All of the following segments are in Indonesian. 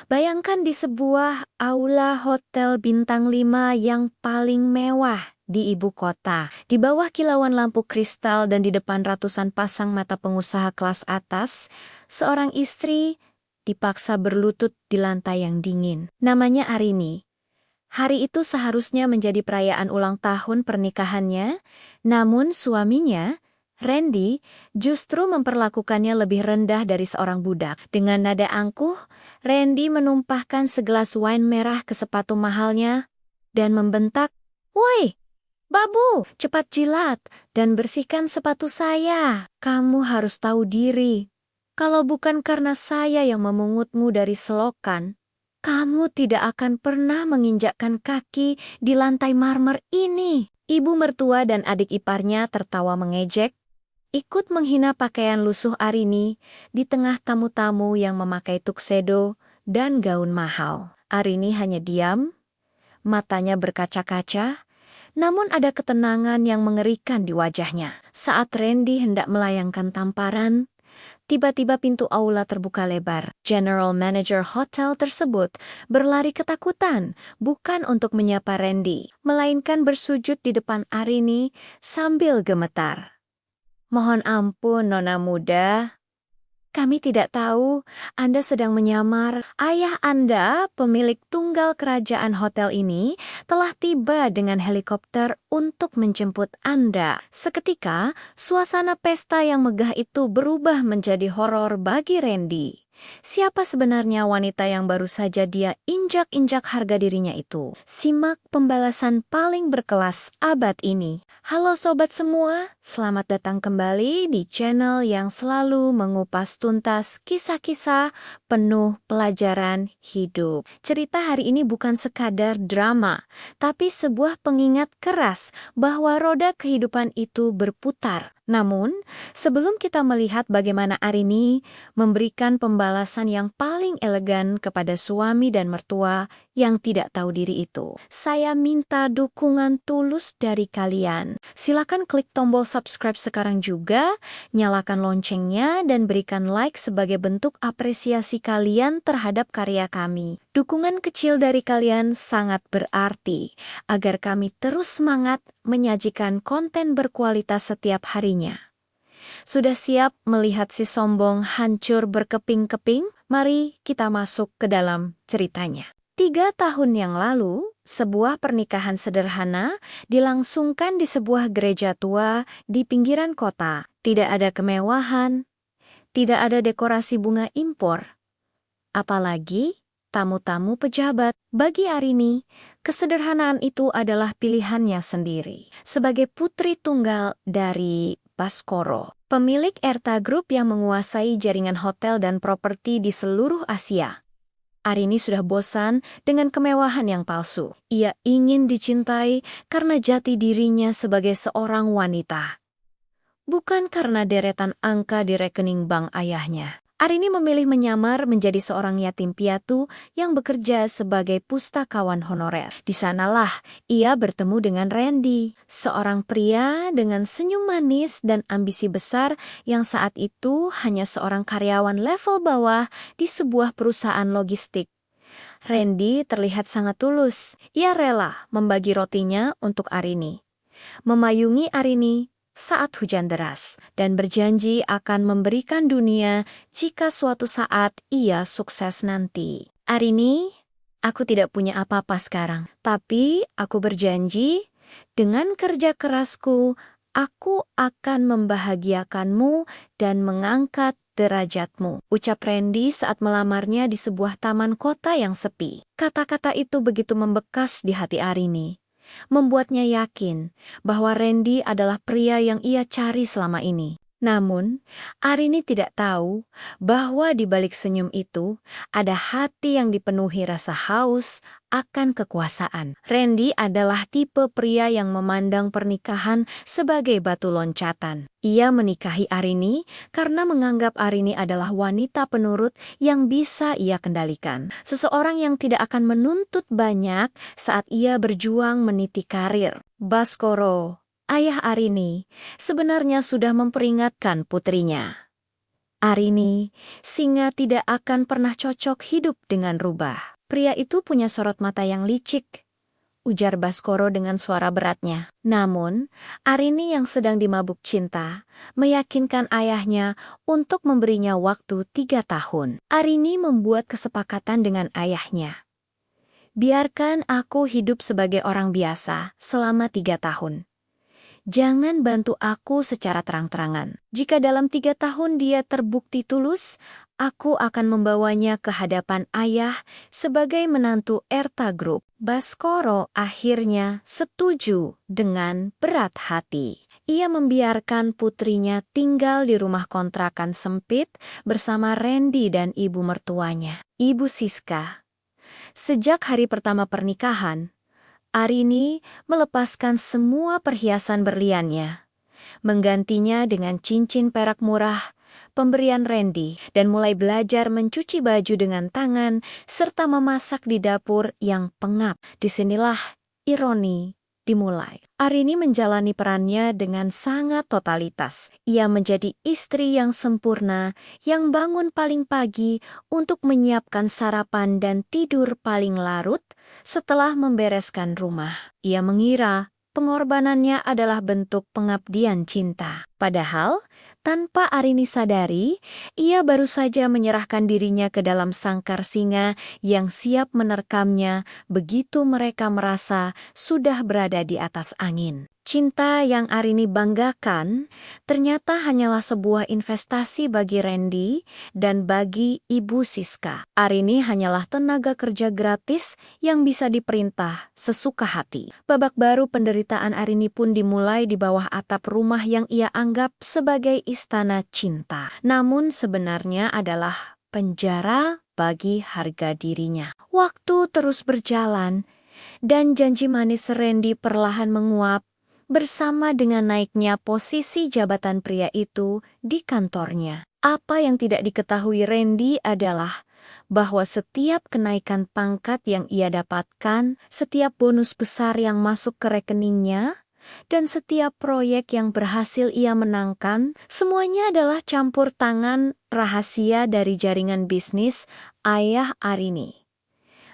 Bayangkan di sebuah aula hotel bintang 5 yang paling mewah di ibu kota. Di bawah kilauan lampu kristal dan di depan ratusan pasang mata pengusaha kelas atas, seorang istri dipaksa berlutut di lantai yang dingin. Namanya Arini. Hari itu seharusnya menjadi perayaan ulang tahun pernikahannya, namun suaminya, Randy, justru memperlakukannya lebih rendah dari seorang budak. Dengan nada angkuh, Randy menumpahkan segelas wine merah ke sepatu mahalnya dan membentak, "Woi, babu, cepat jilat dan bersihkan sepatu saya. Kamu harus tahu diri. Kalau bukan karena saya yang memungutmu dari selokan, kamu tidak akan pernah menginjakkan kaki di lantai marmer ini." Ibu mertua dan adik iparnya tertawa mengejek, ikut menghina pakaian lusuh Arini di tengah tamu-tamu yang memakai tuxedo dan gaun mahal. Arini hanya diam, matanya berkaca-kaca, namun ada ketenangan yang mengerikan di wajahnya. Saat Randy hendak melayangkan tamparan, tiba-tiba pintu aula terbuka lebar. General Manager hotel tersebut berlari ketakutan, bukan untuk menyapa Randy, melainkan bersujud di depan Arini sambil gemetar. "Mohon ampun, Nona muda. Kami tidak tahu Anda sedang menyamar. Ayah Anda, pemilik tunggal kerajaan hotel ini, telah tiba dengan helikopter untuk menjemput Anda." Seketika, suasana pesta yang megah itu berubah menjadi horor bagi Randy. Siapa sebenarnya wanita yang baru saja dia injak-injak harga dirinya itu? Simak pembalasan paling berkelas abad ini. Halo sobat semua, selamat datang kembali di channel yang selalu mengupas tuntas kisah-kisah penuh pelajaran hidup. Cerita hari ini bukan sekadar drama, tapi sebuah pengingat keras bahwa roda kehidupan itu berputar. Namun, sebelum kita melihat bagaimana Arini memberikan pembalasan yang paling elegan kepada suami dan mertua yang tidak tahu diri itu, saya minta dukungan tulus dari kalian. Silakan klik tombol subscribe sekarang juga, nyalakan loncengnya, dan berikan like sebagai bentuk apresiasi kalian terhadap karya kami. Dukungan kecil dari kalian sangat berarti agar kami terus semangat menyajikan konten berkualitas setiap harinya. Sudah siap melihat si sombong hancur berkeping-keping? Mari kita masuk ke dalam ceritanya. 3 tahun yang lalu, sebuah pernikahan sederhana dilangsungkan di sebuah gereja tua di pinggiran kota. Tidak ada kemewahan, tidak ada dekorasi bunga impor, apalagi tamu-tamu pejabat. Bagi Arini, kesederhanaan itu adalah pilihannya sendiri. Sebagai putri tunggal dari Baskoro, pemilik Erta Group yang menguasai jaringan hotel dan properti di seluruh Asia, Arini sudah bosan dengan kemewahan yang palsu. Ia ingin dicintai karena jati dirinya sebagai seorang wanita, bukan karena deretan angka di rekening bank ayahnya. Arini memilih menyamar menjadi seorang yatim piatu yang bekerja sebagai pustakawan honorer. Di sanalah ia bertemu dengan Randy, seorang pria dengan senyum manis dan ambisi besar yang saat itu hanya seorang karyawan level bawah di sebuah perusahaan logistik. Randy terlihat sangat tulus. Ia rela membagi rotinya untuk Arini, memayungi Arini saat hujan deras, dan berjanji akan memberikan dunia jika suatu saat ia sukses nanti. "Arini, aku tidak punya apa-apa sekarang, tapi aku berjanji dengan kerja kerasku, aku akan membahagiakanmu dan mengangkat derajatmu," ucap Randy saat melamarnya di sebuah taman kota yang sepi. Kata-kata itu begitu membekas di hati Arini, membuatnya yakin bahwa Randy adalah pria yang ia cari selama ini. Namun, Arini tidak tahu bahwa di balik senyum itu ada hati yang dipenuhi rasa haus akan kekuasaan. Randy adalah tipe pria yang memandang pernikahan sebagai batu loncatan. Ia menikahi Arini karena menganggap Arini adalah wanita penurut yang bisa ia kendalikan. Seseorang yang tidak akan menuntut banyak saat ia berjuang meniti karir. Baskoro, ayah Arini, sebenarnya sudah memperingatkan putrinya. Arini, singa tidak akan pernah cocok hidup dengan rubah. Pria itu punya sorot mata yang licik, ujar Baskoro dengan suara beratnya. Namun, Arini yang sedang dimabuk cinta, meyakinkan ayahnya untuk memberinya waktu 3 tahun. Arini membuat kesepakatan dengan ayahnya. Biarkan aku hidup sebagai orang biasa selama 3 tahun. Jangan bantu aku secara terang-terangan. Jika dalam 3 tahun dia terbukti tulus, aku akan membawanya ke hadapan ayah sebagai menantu Erta Group. Baskoro akhirnya setuju dengan berat hati. Ia membiarkan putrinya tinggal di rumah kontrakan sempit bersama Randy dan ibu mertuanya, Ibu Siska. Sejak hari pertama pernikahan, Arini melepaskan semua perhiasan berliannya, menggantinya dengan cincin perak murah, pemberian Randy, dan mulai belajar mencuci baju dengan tangan serta memasak di dapur yang pengap. Disinilah ironi dimulai. Arini menjalani perannya dengan sangat totalitas. Ia menjadi istri yang sempurna, yang bangun paling pagi untuk menyiapkan sarapan dan tidur paling larut setelah membereskan rumah. Ia mengira pengorbanannya adalah bentuk pengabdian cinta. Padahal, tanpa Arini sadari, ia baru saja menyerahkan dirinya ke dalam sangkar singa yang siap menerkamnya begitu mereka merasa sudah berada di atas angin. Cinta yang Arini banggakan ternyata hanyalah sebuah investasi bagi Randy dan bagi Ibu Siska. Arini hanyalah tenaga kerja gratis yang bisa diperintah sesuka hati. Babak baru penderitaan Arini pun dimulai di bawah atap rumah yang ia anggap sebagai istana cinta. Namun sebenarnya adalah penjara bagi harga dirinya. Waktu terus berjalan dan janji manis Randy perlahan menguap bersama dengan naiknya posisi jabatan pria itu di kantornya. Apa yang tidak diketahui Randy adalah bahwa setiap kenaikan pangkat yang ia dapatkan, setiap bonus besar yang masuk ke rekeningnya, dan setiap proyek yang berhasil ia menangkan, semuanya adalah campur tangan rahasia dari jaringan bisnis ayah Arini.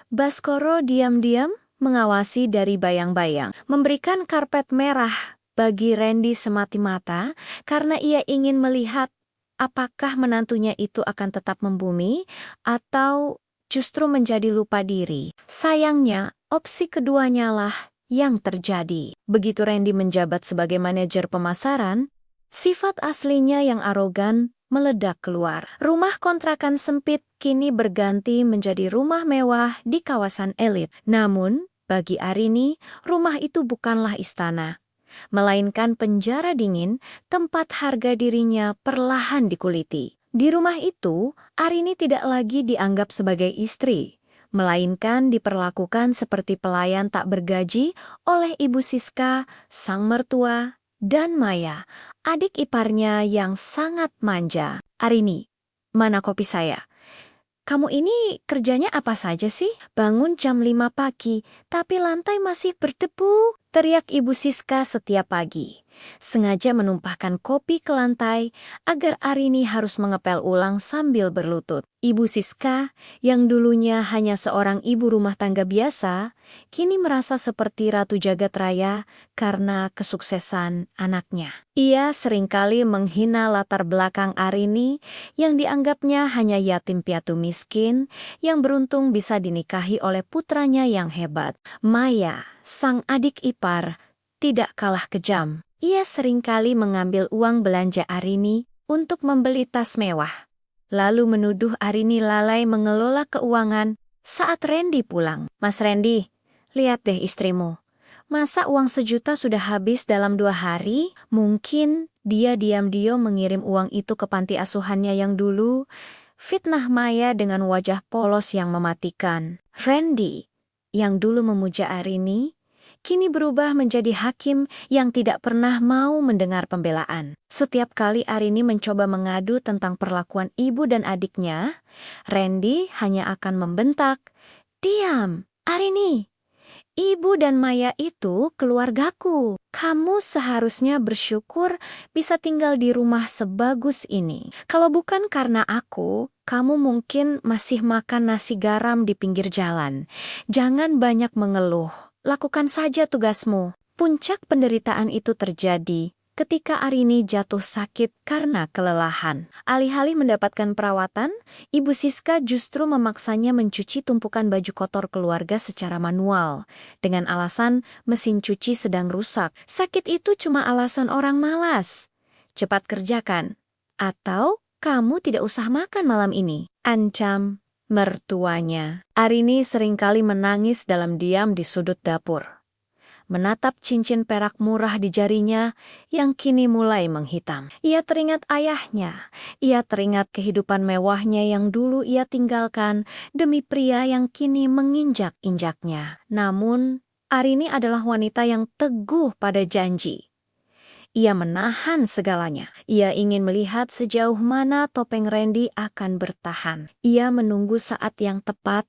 Baskoro diam-diam mengawasi dari bayang-bayang, memberikan karpet merah bagi Randy semati mata karena ia ingin melihat apakah menantunya itu akan tetap membumi atau justru menjadi lupa diri. Sayangnya, opsi keduanya lah yang terjadi. Begitu Randy menjabat sebagai manajer pemasaran, sifat aslinya yang arogan meledak keluar. Rumah kontrakan sempit kini berganti menjadi rumah mewah di kawasan elit. Namun, bagi Arini, rumah itu bukanlah istana, melainkan penjara dingin tempat harga dirinya perlahan dikuliti. Di rumah itu, Arini tidak lagi dianggap sebagai istri, melainkan diperlakukan seperti pelayan tak bergaji oleh Ibu Siska, sang mertua, dan Maya, adik iparnya yang sangat manja. Arini, mana kopi saya? Kamu ini kerjanya apa saja sih? Bangun jam 5 pagi, tapi lantai masih berdebu, teriak Ibu Siska setiap pagi. Sengaja menumpahkan kopi ke lantai agar Arini harus mengepel ulang sambil berlutut. Ibu Siska, yang dulunya hanya seorang ibu rumah tangga biasa, kini merasa seperti ratu jagat raya karena kesuksesan anaknya. Ia seringkali menghina latar belakang Arini yang dianggapnya hanya yatim piatu miskin yang beruntung bisa dinikahi oleh putranya yang hebat. Maya, sang adik ipar, tidak kalah kejam. Ia seringkali mengambil uang belanja Arini untuk membeli tas mewah, lalu menuduh Arini lalai mengelola keuangan saat Randy pulang. Mas Randy, lihat deh istrimu. Masa uang 1 juta sudah habis dalam 2 hari? Mungkin dia diam-diam mengirim uang itu ke panti asuhannya yang dulu. Fitnah Maya dengan wajah polos yang mematikan. Randy, yang dulu memuja Arini, kini berubah menjadi hakim yang tidak pernah mau mendengar pembelaan. Setiap kali Arini mencoba mengadu tentang perlakuan ibu dan adiknya, Randy hanya akan membentak, "Diam, Arini! Ibu dan Maya itu keluargaku. Kamu seharusnya bersyukur bisa tinggal di rumah sebagus ini. Kalau bukan karena aku, kamu mungkin masih makan nasi garam di pinggir jalan. Jangan banyak mengeluh. Lakukan saja tugasmu. Puncak penderitaan itu terjadi ketika Arini jatuh sakit karena kelelahan. Alih-alih mendapatkan perawatan, Ibu Siska justru memaksanya mencuci tumpukan baju kotor keluarga secara manual, dengan alasan mesin cuci sedang rusak. Sakit itu cuma alasan orang malas. Cepat kerjakan, atau kamu tidak usah makan malam ini, ancam mertuanya. Arini seringkali menangis dalam diam di sudut dapur, menatap cincin perak murah di jarinya yang kini mulai menghitam. Ia teringat ayahnya. Ia teringat kehidupan mewahnya yang dulu ia tinggalkan demi pria yang kini menginjak-injaknya. Namun, Arini adalah wanita yang teguh pada janji. Ia menahan segalanya. Ia ingin melihat sejauh mana topeng Randy akan bertahan. Ia menunggu saat yang tepat,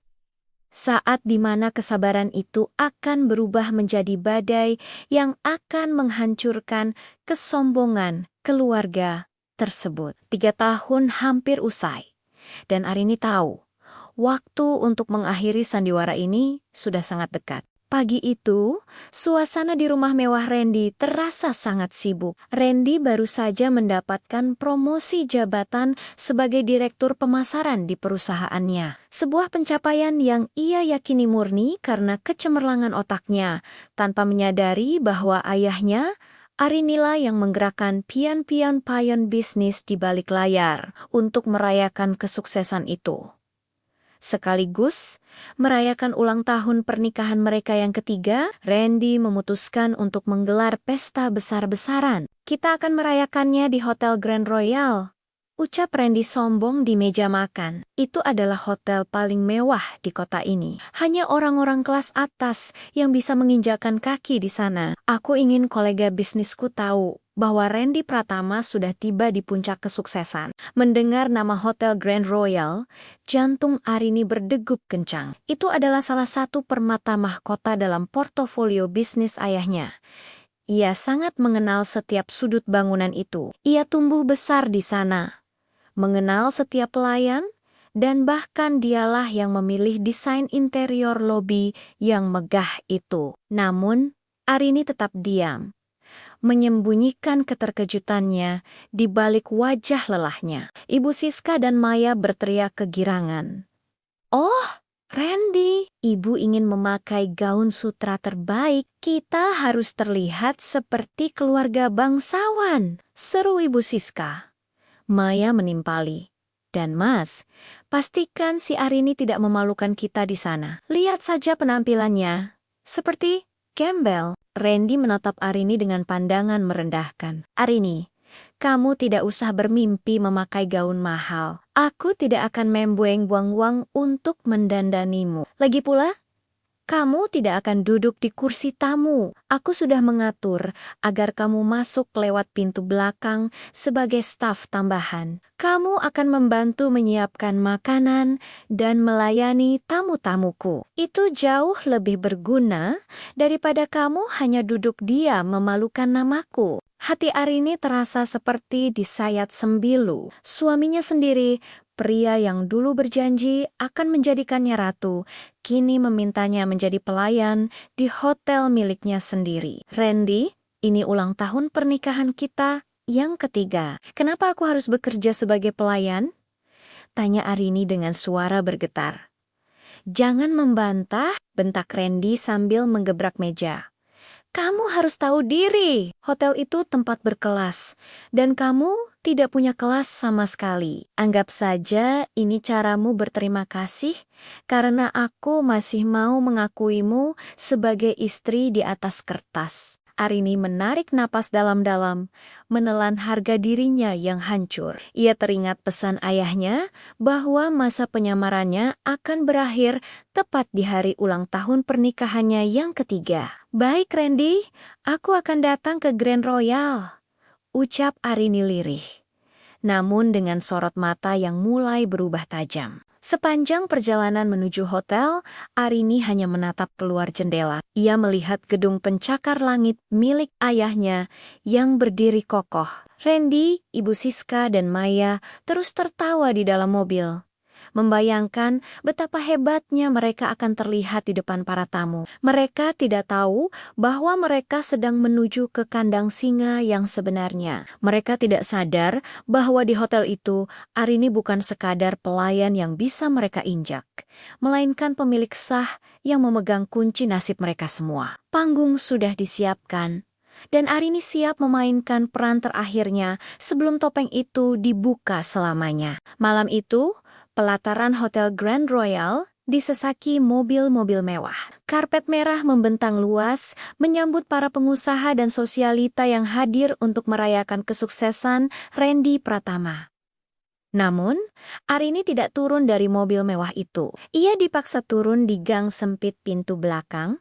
saat di mana kesabaran itu akan berubah menjadi badai yang akan menghancurkan kesombongan keluarga tersebut. 3 tahun hampir usai, dan Arini tahu, waktu untuk mengakhiri sandiwara ini sudah sangat dekat. Pagi itu, suasana di rumah mewah Randy terasa sangat sibuk. Randy baru saja mendapatkan promosi jabatan sebagai direktur pemasaran di perusahaannya. Sebuah pencapaian yang ia yakini murni karena kecemerlangan otaknya, tanpa menyadari bahwa ayahnya, Arinilah yang menggerakkan pion-pion payon bisnis di balik layar untuk merayakan kesuksesan itu. Sekaligus merayakan ulang tahun pernikahan mereka yang ketiga, Randy memutuskan untuk menggelar pesta besar-besaran. Kita akan merayakannya di Hotel Grand Royal, ucap Randy sombong di meja makan. Itu adalah hotel paling mewah di kota ini. Hanya orang-orang kelas atas yang bisa menginjakan kaki di sana. Aku ingin kolega bisnisku tahu bahwa Randy Pratama sudah tiba di puncak kesuksesan. Mendengar nama Hotel Grand Royal, jantung Arini berdegup kencang. Itu adalah salah satu permata mahkota dalam portofolio bisnis ayahnya. Ia sangat mengenal setiap sudut bangunan itu. Ia tumbuh besar di sana, mengenal setiap pelayan, dan bahkan dialah yang memilih desain interior lobi yang megah itu. Namun, Arini tetap diam, menyembunyikan keterkejutannya di balik wajah lelahnya. Ibu Siska dan Maya berteriak kegirangan. "Oh, Randy, ibu ingin memakai gaun sutra terbaik. Kita harus terlihat seperti keluarga bangsawan," seru Ibu Siska. Maya menimpali. "Dan Mas, pastikan si Arini tidak memalukan kita di sana. Lihat saja penampilannya. Seperti gembel." Randy menatap Arini dengan pandangan merendahkan. "Arini, kamu tidak usah bermimpi memakai gaun mahal. Aku tidak akan membuang-buang uang untuk mendandanimu. Lagi pula, kamu tidak akan duduk di kursi tamu. Aku sudah mengatur agar kamu masuk lewat pintu belakang sebagai staf tambahan. Kamu akan membantu menyiapkan makanan dan melayani tamu-tamuku. Itu jauh lebih berguna daripada kamu hanya duduk diam memalukan namaku." Hati Arini terasa seperti disayat sembilu. Suaminya sendiri, pria yang dulu berjanji akan menjadikannya ratu, kini memintanya menjadi pelayan di hotel miliknya sendiri. "Randy, ini ulang tahun pernikahan kita yang ketiga. Kenapa aku harus bekerja sebagai pelayan?" tanya Arini dengan suara bergetar. "Jangan membantah," bentak Randy sambil menggebrak meja. "Kamu harus tahu diri. Hotel itu tempat berkelas, dan kamu tidak punya kelas sama sekali. Anggap saja ini caramu berterima kasih karena aku masih mau mengakuimu sebagai istri di atas kertas." Arini menarik napas dalam-dalam, menelan harga dirinya yang hancur. Ia teringat pesan ayahnya bahwa masa penyamarannya akan berakhir tepat di hari ulang tahun pernikahannya yang ketiga. "Baik Randy, aku akan datang ke Grand Royal," ucap Arini lirih, namun dengan sorot mata yang mulai berubah tajam. Sepanjang perjalanan menuju hotel, Arini hanya menatap keluar jendela. Ia melihat gedung pencakar langit milik ayahnya yang berdiri kokoh. Randy, Ibu Siska, dan Maya terus tertawa di dalam mobil, membayangkan betapa hebatnya mereka akan terlihat di depan para tamu. Mereka tidak tahu bahwa mereka sedang menuju ke kandang singa yang sebenarnya. Mereka tidak sadar bahwa di hotel itu, Arini bukan sekadar pelayan yang bisa mereka injak, melainkan pemilik sah yang memegang kunci nasib mereka semua. Panggung sudah disiapkan, dan Arini siap memainkan peran terakhirnya sebelum topeng itu dibuka selamanya. Malam itu, pelataran Hotel Grand Royal disesaki mobil-mobil mewah. Karpet merah membentang luas, menyambut para pengusaha dan sosialita yang hadir untuk merayakan kesuksesan Randy Pratama. Namun, Arini tidak turun dari mobil mewah itu. Ia dipaksa turun di gang sempit pintu belakang,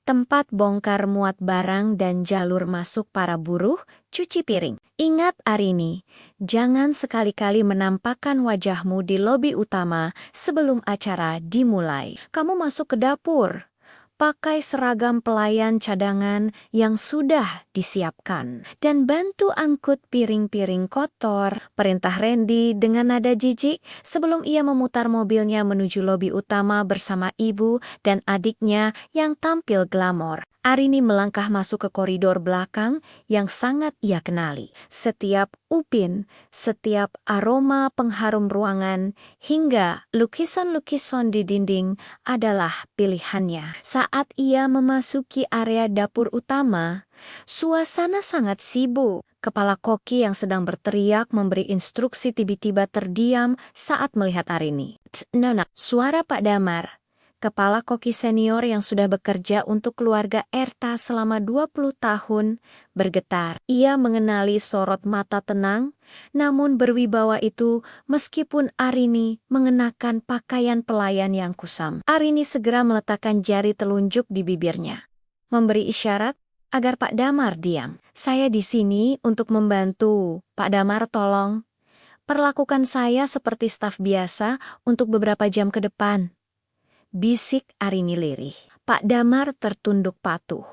tempat bongkar muat barang dan jalur masuk para buruh cuci piring. Ingat Arini, jangan sekali-kali menampakkan wajahmu di lobi utama sebelum acara dimulai. Kamu masuk ke dapur, pakai seragam pelayan cadangan yang sudah disiapkan, dan bantu angkut piring-piring kotor, perintah Randy dengan nada jijik sebelum ia memutar mobilnya menuju lobi utama bersama ibu dan adiknya yang tampil glamor. Arini melangkah masuk ke koridor belakang yang sangat ia kenali. Setiap upin, setiap aroma pengharum ruangan, hingga lukisan-lukisan di dinding adalah pilihannya. Saat ia memasuki area dapur utama, suasana sangat sibuk. Kepala koki yang sedang berteriak memberi instruksi tiba-tiba terdiam saat melihat Arini. Nona, suara Pak Damar, kepala koki senior yang sudah bekerja untuk keluarga Erta selama 20 tahun, bergetar. Ia mengenali sorot mata tenang, namun berwibawa itu meskipun Arini mengenakan pakaian pelayan yang kusam. Arini segera meletakkan jari telunjuk di bibirnya, memberi isyarat agar Pak Damar diam. Saya di sini untuk membantu. Pak Damar, tolong perlakukan saya seperti staf biasa untuk beberapa jam ke depan, bisik Arini lirih. Pak Damar tertunduk patuh,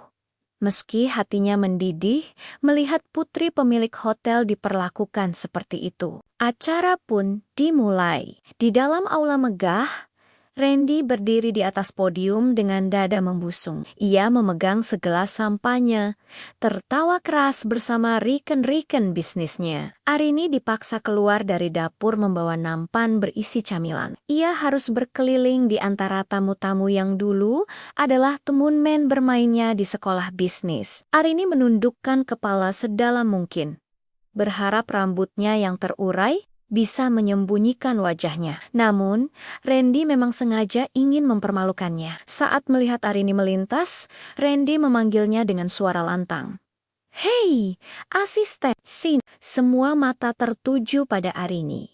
meski hatinya mendidih melihat putri pemilik hotel diperlakukan seperti itu. Acara pun dimulai. Di dalam aula megah, Randy berdiri di atas podium dengan dada membusung. Ia memegang segelas sampanya, tertawa keras bersama rekan-rekan bisnisnya. Arini dipaksa keluar dari dapur membawa nampan berisi camilan. Ia harus berkeliling di antara tamu-tamu yang dulu adalah teman bermainnya di sekolah bisnis. Arini menundukkan kepala sedalam mungkin, berharap rambutnya yang terurai bisa menyembunyikan wajahnya. Namun, Randy memang sengaja ingin mempermalukannya. Saat melihat Arini melintas, Randy memanggilnya dengan suara lantang. Hei, asisten, sini. Semua mata tertuju pada Arini.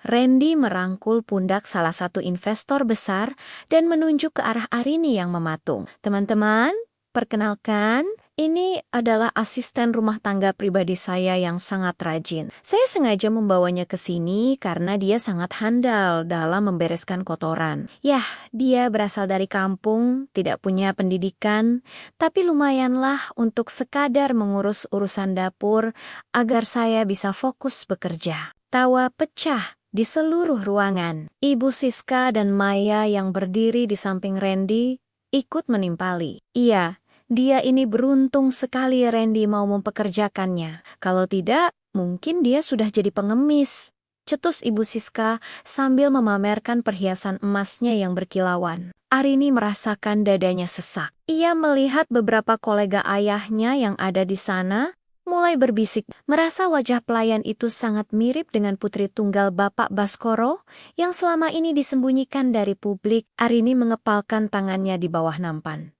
Randy merangkul pundak salah satu investor besar dan menunjuk ke arah Arini yang mematung. Teman-teman, perkenalkan, ini adalah asisten rumah tangga pribadi saya yang sangat rajin. Saya sengaja membawanya ke sini karena dia sangat handal dalam membereskan kotoran. Yah, dia berasal dari kampung, tidak punya pendidikan, tapi lumayanlah untuk sekadar mengurus urusan dapur agar saya bisa fokus bekerja. Tawa pecah di seluruh ruangan. Ibu Siska dan Maya yang berdiri di samping Randy ikut menimpali. Iya, dia ini beruntung sekali Randy mau mempekerjakannya. Kalau tidak, mungkin dia sudah jadi pengemis, cetus Ibu Siska sambil memamerkan perhiasan emasnya yang berkilauan. Arini merasakan dadanya sesak. Ia melihat beberapa kolega ayahnya yang ada di sana, mulai berbisik. Merasa wajah pelayan itu sangat mirip dengan putri tunggal Bapak Baskoro yang selama ini disembunyikan dari publik. Arini mengepalkan tangannya di bawah nampan.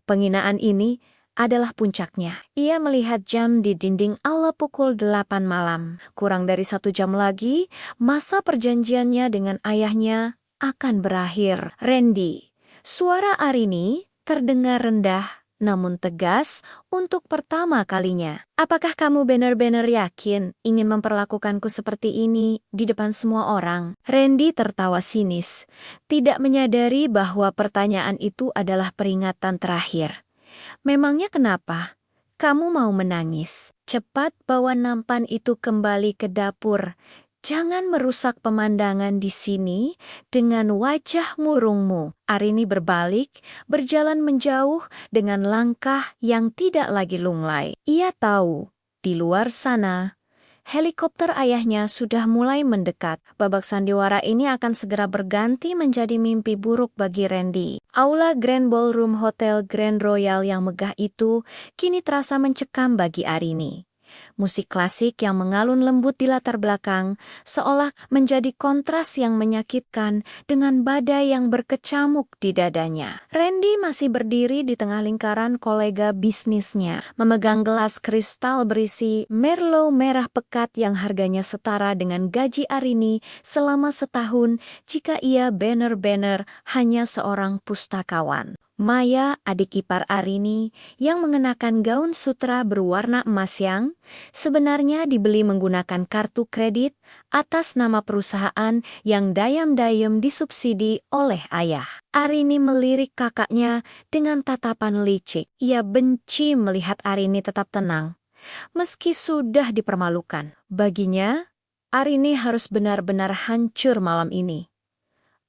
Penghinaan ini adalah puncaknya. Ia melihat jam di dinding aula pukul 8 malam. Kurang dari 1 jam lagi, masa perjanjiannya dengan ayahnya akan berakhir. Randy, suara Arini terdengar rendah namun tegas untuk pertama kalinya. Apakah kamu benar-benar yakin ingin memperlakukanku seperti ini di depan semua orang? Randy tertawa sinis, tidak menyadari bahwa pertanyaan itu adalah peringatan terakhir. Memangnya kenapa? Kamu mau menangis? Cepat bawa nampan itu kembali ke dapur. Jangan merusak pemandangan di sini dengan wajah murungmu. Arini berbalik, berjalan menjauh dengan langkah yang tidak lagi lunglai. Ia tahu, di luar sana, helikopter ayahnya sudah mulai mendekat. Babak sandiwara ini akan segera berganti menjadi mimpi buruk bagi Randy. Aula Grand Ballroom Hotel Grand Royal yang megah itu kini terasa mencekam bagi Arini. Musik klasik yang mengalun lembut di latar belakang seolah menjadi kontras yang menyakitkan dengan badai yang berkecamuk di dadanya. Randy masih berdiri di tengah lingkaran kolega bisnisnya, memegang gelas kristal berisi Merlot merah pekat yang harganya setara dengan gaji Arini selama setahun jika ia benar-benar hanya seorang pustakawan. Maya, adik ipar Arini, yang mengenakan gaun sutra berwarna emas yang sebenarnya dibeli menggunakan kartu kredit atas nama perusahaan yang dayam-dayam disubsidi oleh ayah. Arini melirik kakaknya dengan tatapan licik. Ia benci melihat Arini tetap tenang, meski sudah dipermalukan. Baginya, Arini harus benar-benar hancur malam ini.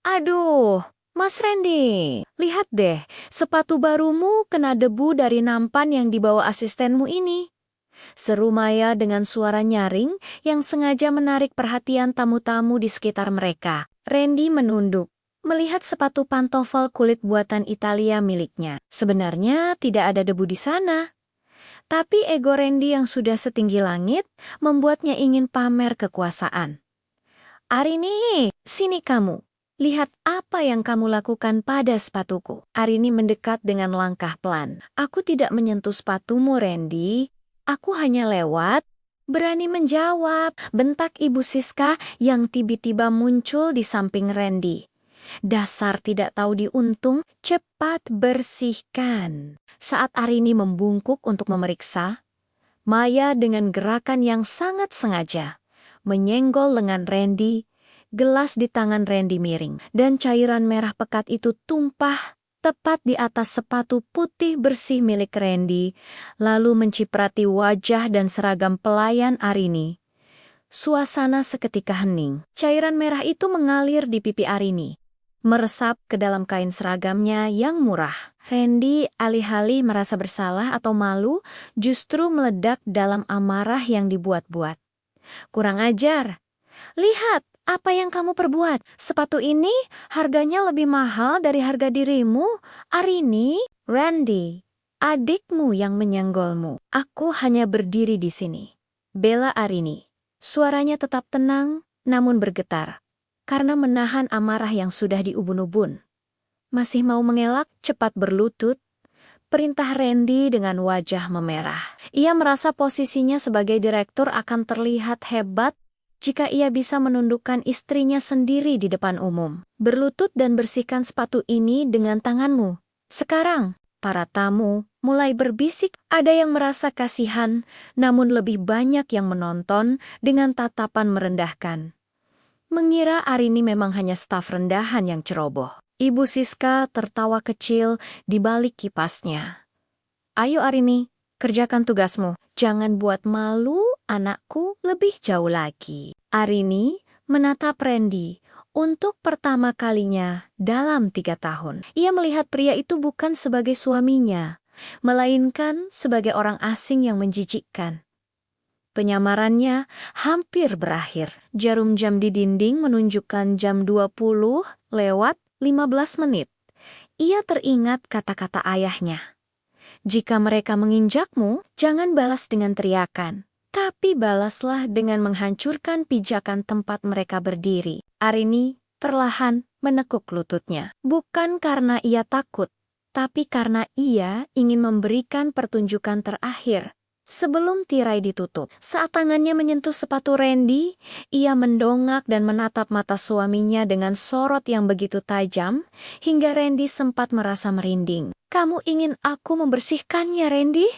Aduh! Mas Randy, lihat deh, sepatu barumu kena debu dari nampan yang dibawa asistenmu ini. Seru Maya dengan suara nyaring yang sengaja menarik perhatian tamu-tamu di sekitar mereka. Randy menunduk, melihat sepatu pantofel kulit buatan Italia miliknya. Sebenarnya tidak ada debu di sana. Tapi ego Randy yang sudah setinggi langit membuatnya ingin pamer kekuasaan. Arini, sini kamu. Lihat apa yang kamu lakukan pada sepatuku. Arini mendekat dengan langkah pelan. Aku tidak menyentuh sepatumu, Randy. Aku hanya lewat. Berani menjawab, bentak Ibu Siska yang tiba-tiba muncul di samping Randy. Dasar tidak tahu diuntung, cepat bersihkan. Saat Arini membungkuk untuk memeriksa, Maya dengan gerakan yang sangat sengaja menyenggol lengan Randy. Gelas di tangan Randy miring, dan cairan merah pekat itu tumpah tepat di atas sepatu putih bersih milik Randy, lalu menciprati wajah dan seragam pelayan Arini. Suasana seketika hening. Cairan merah itu mengalir di pipi Arini, meresap ke dalam kain seragamnya yang murah. Randy alih-alih merasa bersalah atau malu, justru meledak dalam amarah yang dibuat-buat. Kurang ajar. Lihat! Apa yang kamu perbuat? Sepatu ini harganya lebih mahal dari harga dirimu, Arini. Randy, adikmu yang menyenggolmu. Aku hanya berdiri di sini. Bela Arini. Suaranya tetap tenang, namun bergetar, karena menahan amarah yang sudah diubun-ubun. Masih mau mengelak, cepat berlutut. Perintah Randy dengan wajah memerah. Ia merasa posisinya sebagai direktur akan terlihat hebat jika ia bisa menundukkan istrinya sendiri di depan umum. Berlutut dan bersihkan sepatu ini dengan tanganmu. Sekarang, para tamu mulai berbisik. Ada yang merasa kasihan, namun lebih banyak yang menonton dengan tatapan merendahkan. Mengira Arini memang hanya staf rendahan yang ceroboh. Ibu Siska tertawa kecil di balik kipasnya. Ayo Arini, kerjakan tugasmu. Jangan buat malu anakku lebih jauh lagi. Arini menatap Randy untuk pertama kalinya dalam 3 tahun. Ia melihat pria itu bukan sebagai suaminya, melainkan sebagai orang asing yang menjijikkan. Penyamarannya hampir berakhir. Jarum jam di dinding menunjukkan jam 20:15 menit. Ia teringat kata-kata ayahnya. Jika mereka menginjakmu, jangan balas dengan teriakan, tapi balaslah dengan menghancurkan pijakan tempat mereka berdiri. Arini perlahan menekuk lututnya. Bukan karena ia takut, tapi karena ia ingin memberikan pertunjukan terakhir Sebelum tirai ditutup, saat tangannya menyentuh sepatu Randy, ia mendongak dan menatap mata suaminya dengan sorot yang begitu tajam, hingga Randy sempat merasa merinding. "Kamu ingin aku membersihkannya, Randy?"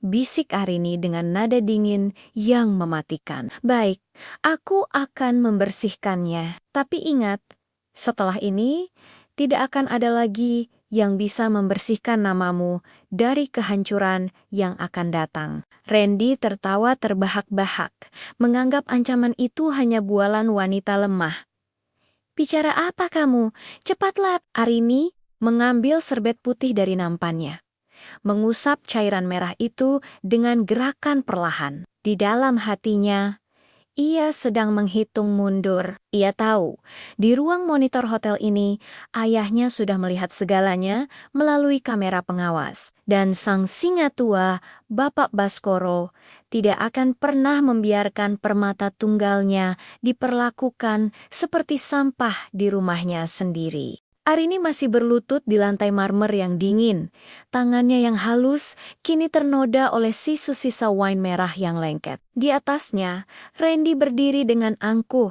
Bisik Arini dengan nada dingin yang mematikan. "Baik, aku akan membersihkannya. Tapi ingat, setelah ini, tidak akan ada lagi yang bisa membersihkan namamu dari kehancuran yang akan datang." Randy tertawa terbahak-bahak, menganggap ancaman itu hanya bualan wanita lemah. "Bicara apa kamu? Cepatlah!" Arini mengambil serbet putih dari nampannya, mengusap cairan merah itu dengan gerakan perlahan. Di dalam hatinya, ia sedang menghitung mundur. Ia tahu, di ruang monitor hotel ini, ayahnya sudah melihat segalanya melalui kamera pengawas. Dan sang singa tua, Bapak Baskoro, tidak akan pernah membiarkan permata tunggalnya diperlakukan seperti sampah di rumahnya sendiri. Arini masih berlutut di lantai marmer yang dingin. Tangannya yang halus kini ternoda oleh sisa-sisa wine merah yang lengket. Di atasnya, Randy berdiri dengan angkuh,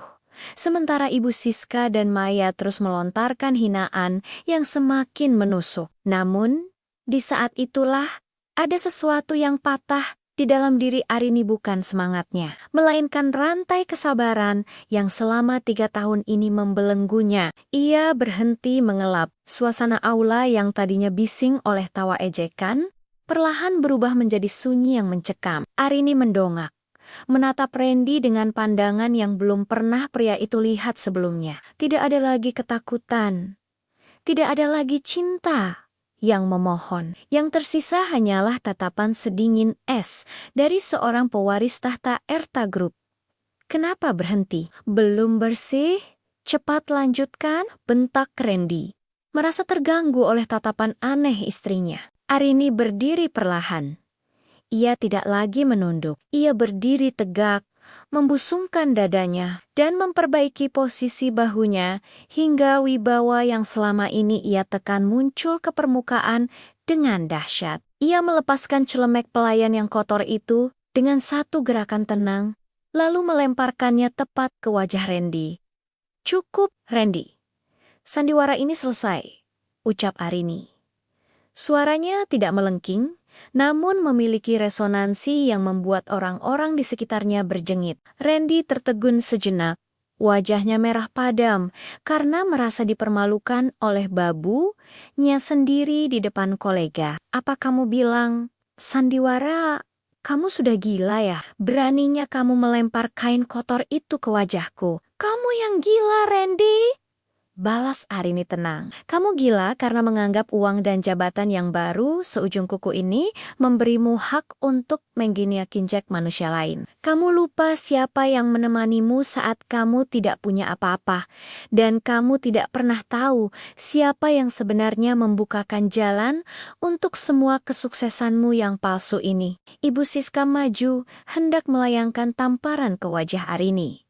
sementara Ibu Siska dan Maya terus melontarkan hinaan yang semakin menusuk. Namun, di saat itulah, ada sesuatu yang patah di dalam diri Arini. Bukan semangatnya, melainkan rantai kesabaran yang selama 3 tahun ini membelenggunya. Ia berhenti mengelap. Suasana aula yang tadinya bising oleh tawa ejekan, perlahan berubah menjadi sunyi yang mencekam. Arini mendongak, menatap Randy dengan pandangan yang belum pernah pria itu lihat sebelumnya. Tidak ada lagi ketakutan, tidak ada lagi cinta yang memohon. Yang tersisa hanyalah tatapan sedingin es dari seorang pewaris tahta Erta Group. "Kenapa berhenti? Belum bersih? Cepat lanjutkan," bentak Randy, merasa terganggu oleh tatapan aneh istrinya. Arini berdiri perlahan. Ia tidak lagi menunduk. Ia berdiri tegak, membusungkan dadanya, dan memperbaiki posisi bahunya hingga wibawa yang selama ini ia tekan muncul ke permukaan dengan dahsyat. Ia melepaskan celemek pelayan yang kotor itu dengan satu gerakan tenang, lalu melemparkannya tepat ke wajah Randy. "Cukup, Randy. Sandiwara ini selesai," ucap Arini. Suaranya tidak melengking, namun memiliki resonansi yang membuat orang-orang di sekitarnya berjengit. Randy tertegun sejenak. Wajahnya merah padam karena merasa dipermalukan oleh babunya sendiri di depan kolega. "Apa kamu bilang, sandiwara, kamu sudah gila ya? Beraninya kamu melempar kain kotor itu ke wajahku." "Kamu yang gila, Randy," balas Arini tenang. "Kamu gila karena menganggap uang dan jabatan yang baru seujung kuku ini memberimu hak untuk mengginiak-ginjak manusia lain. Kamu lupa siapa yang menemanimu saat kamu tidak punya apa-apa. Dan kamu tidak pernah tahu siapa yang sebenarnya membukakan jalan untuk semua kesuksesanmu yang palsu ini." Ibu Siska maju, hendak melayangkan tamparan ke wajah Arini.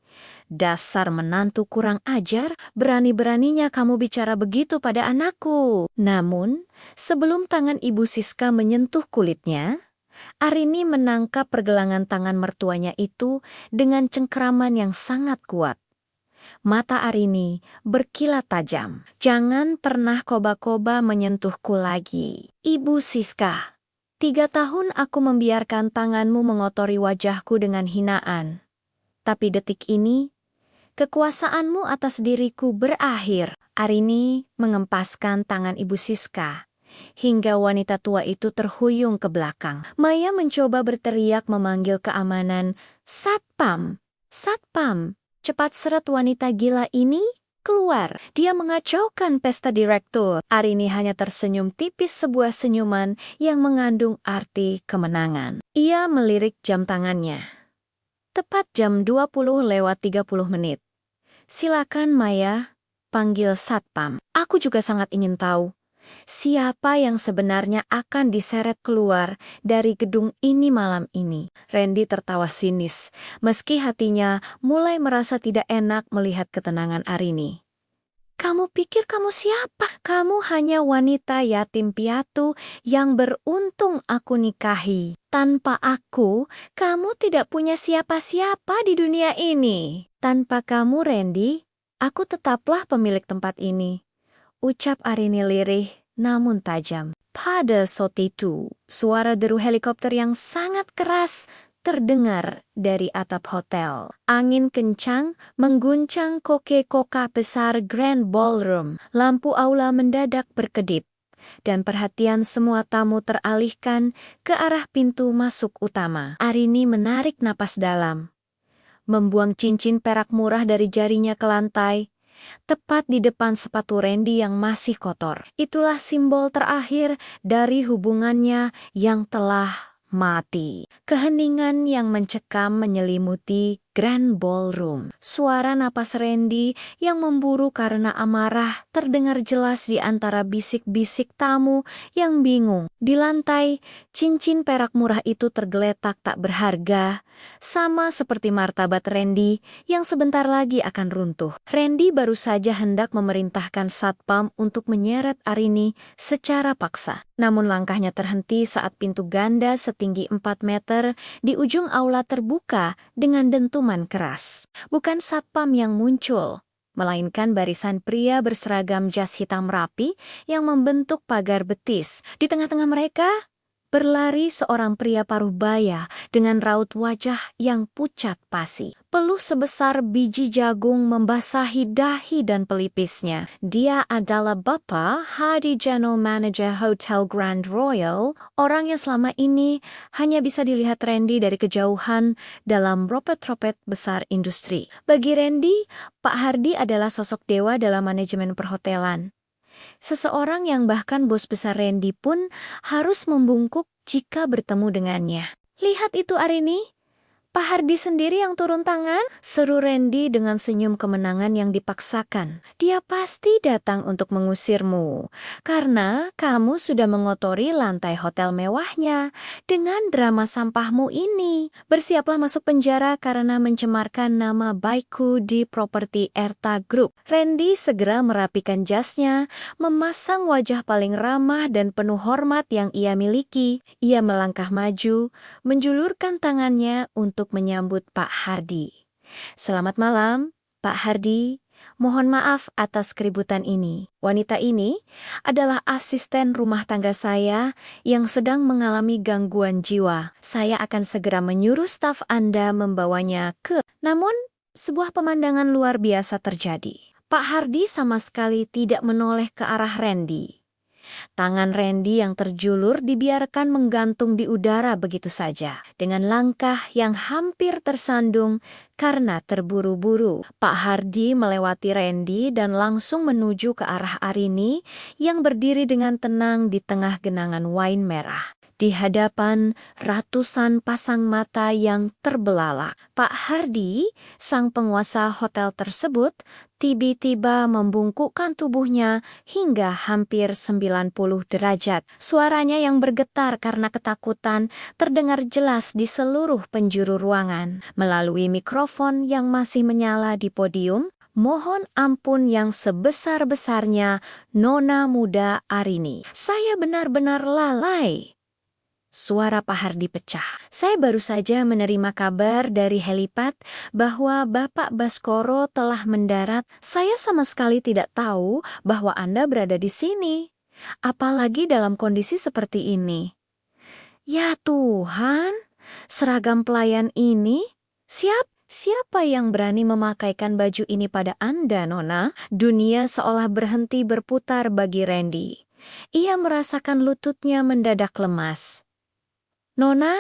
"Dasar menantu kurang ajar, berani-beraninya kamu bicara begitu pada anakku." Namun, sebelum tangan Ibu Siska menyentuh kulitnya, Arini menangkap pergelangan tangan mertuanya itu dengan cengkraman yang sangat kuat. Mata Arini berkilat tajam. "Jangan pernah koba-koba menyentuhku lagi, Ibu Siska. 3 tahun aku membiarkan tanganmu mengotori wajahku dengan hinaan. Tapi detik ini, kekuasaanmu atas diriku berakhir." Arini mengempaskan tangan Ibu Siska, hingga wanita tua itu terhuyung ke belakang. Maya mencoba berteriak memanggil keamanan. "Satpam! Satpam! Cepat seret wanita gila ini keluar. Dia mengacaukan pesta direktur." Arini hanya tersenyum tipis, sebuah senyuman yang mengandung arti kemenangan. Ia melirik jam tangannya. Tepat jam 20:30. "Silakan Maya, panggil Satpam. Aku juga sangat ingin tahu siapa yang sebenarnya akan diseret keluar dari gedung ini malam ini." Randy tertawa sinis, meski hatinya mulai merasa tidak enak melihat ketenangan Arini. Kamu pikir kamu siapa? Kamu hanya wanita yatim piatu yang beruntung aku nikahi. Tanpa aku, kamu tidak punya siapa-siapa di dunia ini. Tanpa kamu, Randy, aku tetaplah pemilik tempat ini. Ucap Arini lirih, namun tajam. Pada saat itu, suara deru helikopter yang sangat keras terdengar dari atap hotel. Angin kencang mengguncang koke-koka besar Grand Ballroom. Lampu aula mendadak berkedip, dan perhatian semua tamu teralihkan ke arah pintu masuk utama. Arini menarik napas dalam, membuang cincin perak murah dari jarinya ke lantai, tepat di depan sepatu Randy yang masih kotor. Itulah simbol terakhir dari hubungannya yang telah mati. Keheningan yang mencekam menyelimuti Grand Ballroom. Suara napas Randy yang memburu karena amarah terdengar jelas di antara bisik-bisik tamu yang bingung. Di lantai, cincin perak murah itu tergeletak tak berharga, sama seperti martabat Randy yang sebentar lagi akan runtuh. Randy baru saja hendak memerintahkan satpam untuk menyeret Arini secara paksa. Namun langkahnya terhenti saat pintu ganda setinggi 4 meter di ujung aula terbuka dengan dentuman keras. Bukan satpam yang muncul, melainkan barisan pria berseragam jas hitam rapi yang membentuk pagar betis. Di tengah-tengah mereka berlari seorang pria paruh baya dengan raut wajah yang pucat pasi. Peluh sebesar biji jagung membasahi dahi dan pelipisnya. Dia adalah Bapak Hardy, General Manager Hotel Grand Royal, orang yang selama ini hanya bisa dilihat Randy dari kejauhan dalam ropet-ropet besar industri. Bagi Randy, Pak Hardy adalah sosok dewa dalam manajemen perhotelan. Seseorang yang bahkan bos besar Randy pun harus membungkuk jika bertemu dengannya. Lihat itu Arini, Pak Hardy sendiri yang turun tangan, seru Randy dengan senyum kemenangan yang dipaksakan. Dia pasti datang untuk mengusirmu, karena kamu sudah mengotori lantai hotel mewahnya dengan drama sampahmu ini. Bersiaplah masuk penjara karena mencemarkan nama baikku di properti Erta Group. Randy segera merapikan jasnya, memasang wajah paling ramah dan penuh hormat yang ia miliki. Ia melangkah maju, menjulurkan tangannya untuk menyambut Pak Hardy. Selamat malam, Pak Hardy. Mohon maaf atas keributan ini. Wanita ini adalah asisten rumah tangga saya yang sedang mengalami gangguan jiwa. Saya akan segera menyuruh staf Anda membawanya ke... Namun, sebuah pemandangan luar biasa terjadi. Pak Hardy sama sekali tidak menoleh ke arah Randy. Tangan Randy yang terjulur dibiarkan menggantung di udara begitu saja, dengan langkah yang hampir tersandung karena terburu-buru. Pak Hardy melewati Randy dan langsung menuju ke arah Arini yang berdiri dengan tenang di tengah genangan wine merah. Di hadapan ratusan pasang mata yang terbelalak, Pak Hardy, sang penguasa hotel tersebut, tiba-tiba membungkukkan tubuhnya hingga hampir 90 derajat. Suaranya yang bergetar karena ketakutan terdengar jelas di seluruh penjuru ruangan. Melalui mikrofon yang masih menyala di podium, mohon ampun yang sebesar-besarnya, Nona muda Arini. Saya benar-benar lalai. Suara Pak Hardy pecah. Saya baru saja menerima kabar dari helipad bahwa Bapak Baskoro telah mendarat. Saya sama sekali tidak tahu bahwa Anda berada di sini. Apalagi dalam kondisi seperti ini. Ya Tuhan, seragam pelayan ini? Siapa yang berani memakaikan baju ini pada Anda, Nona? Dunia seolah berhenti berputar bagi Randy. Ia merasakan lututnya mendadak lemas. Nona,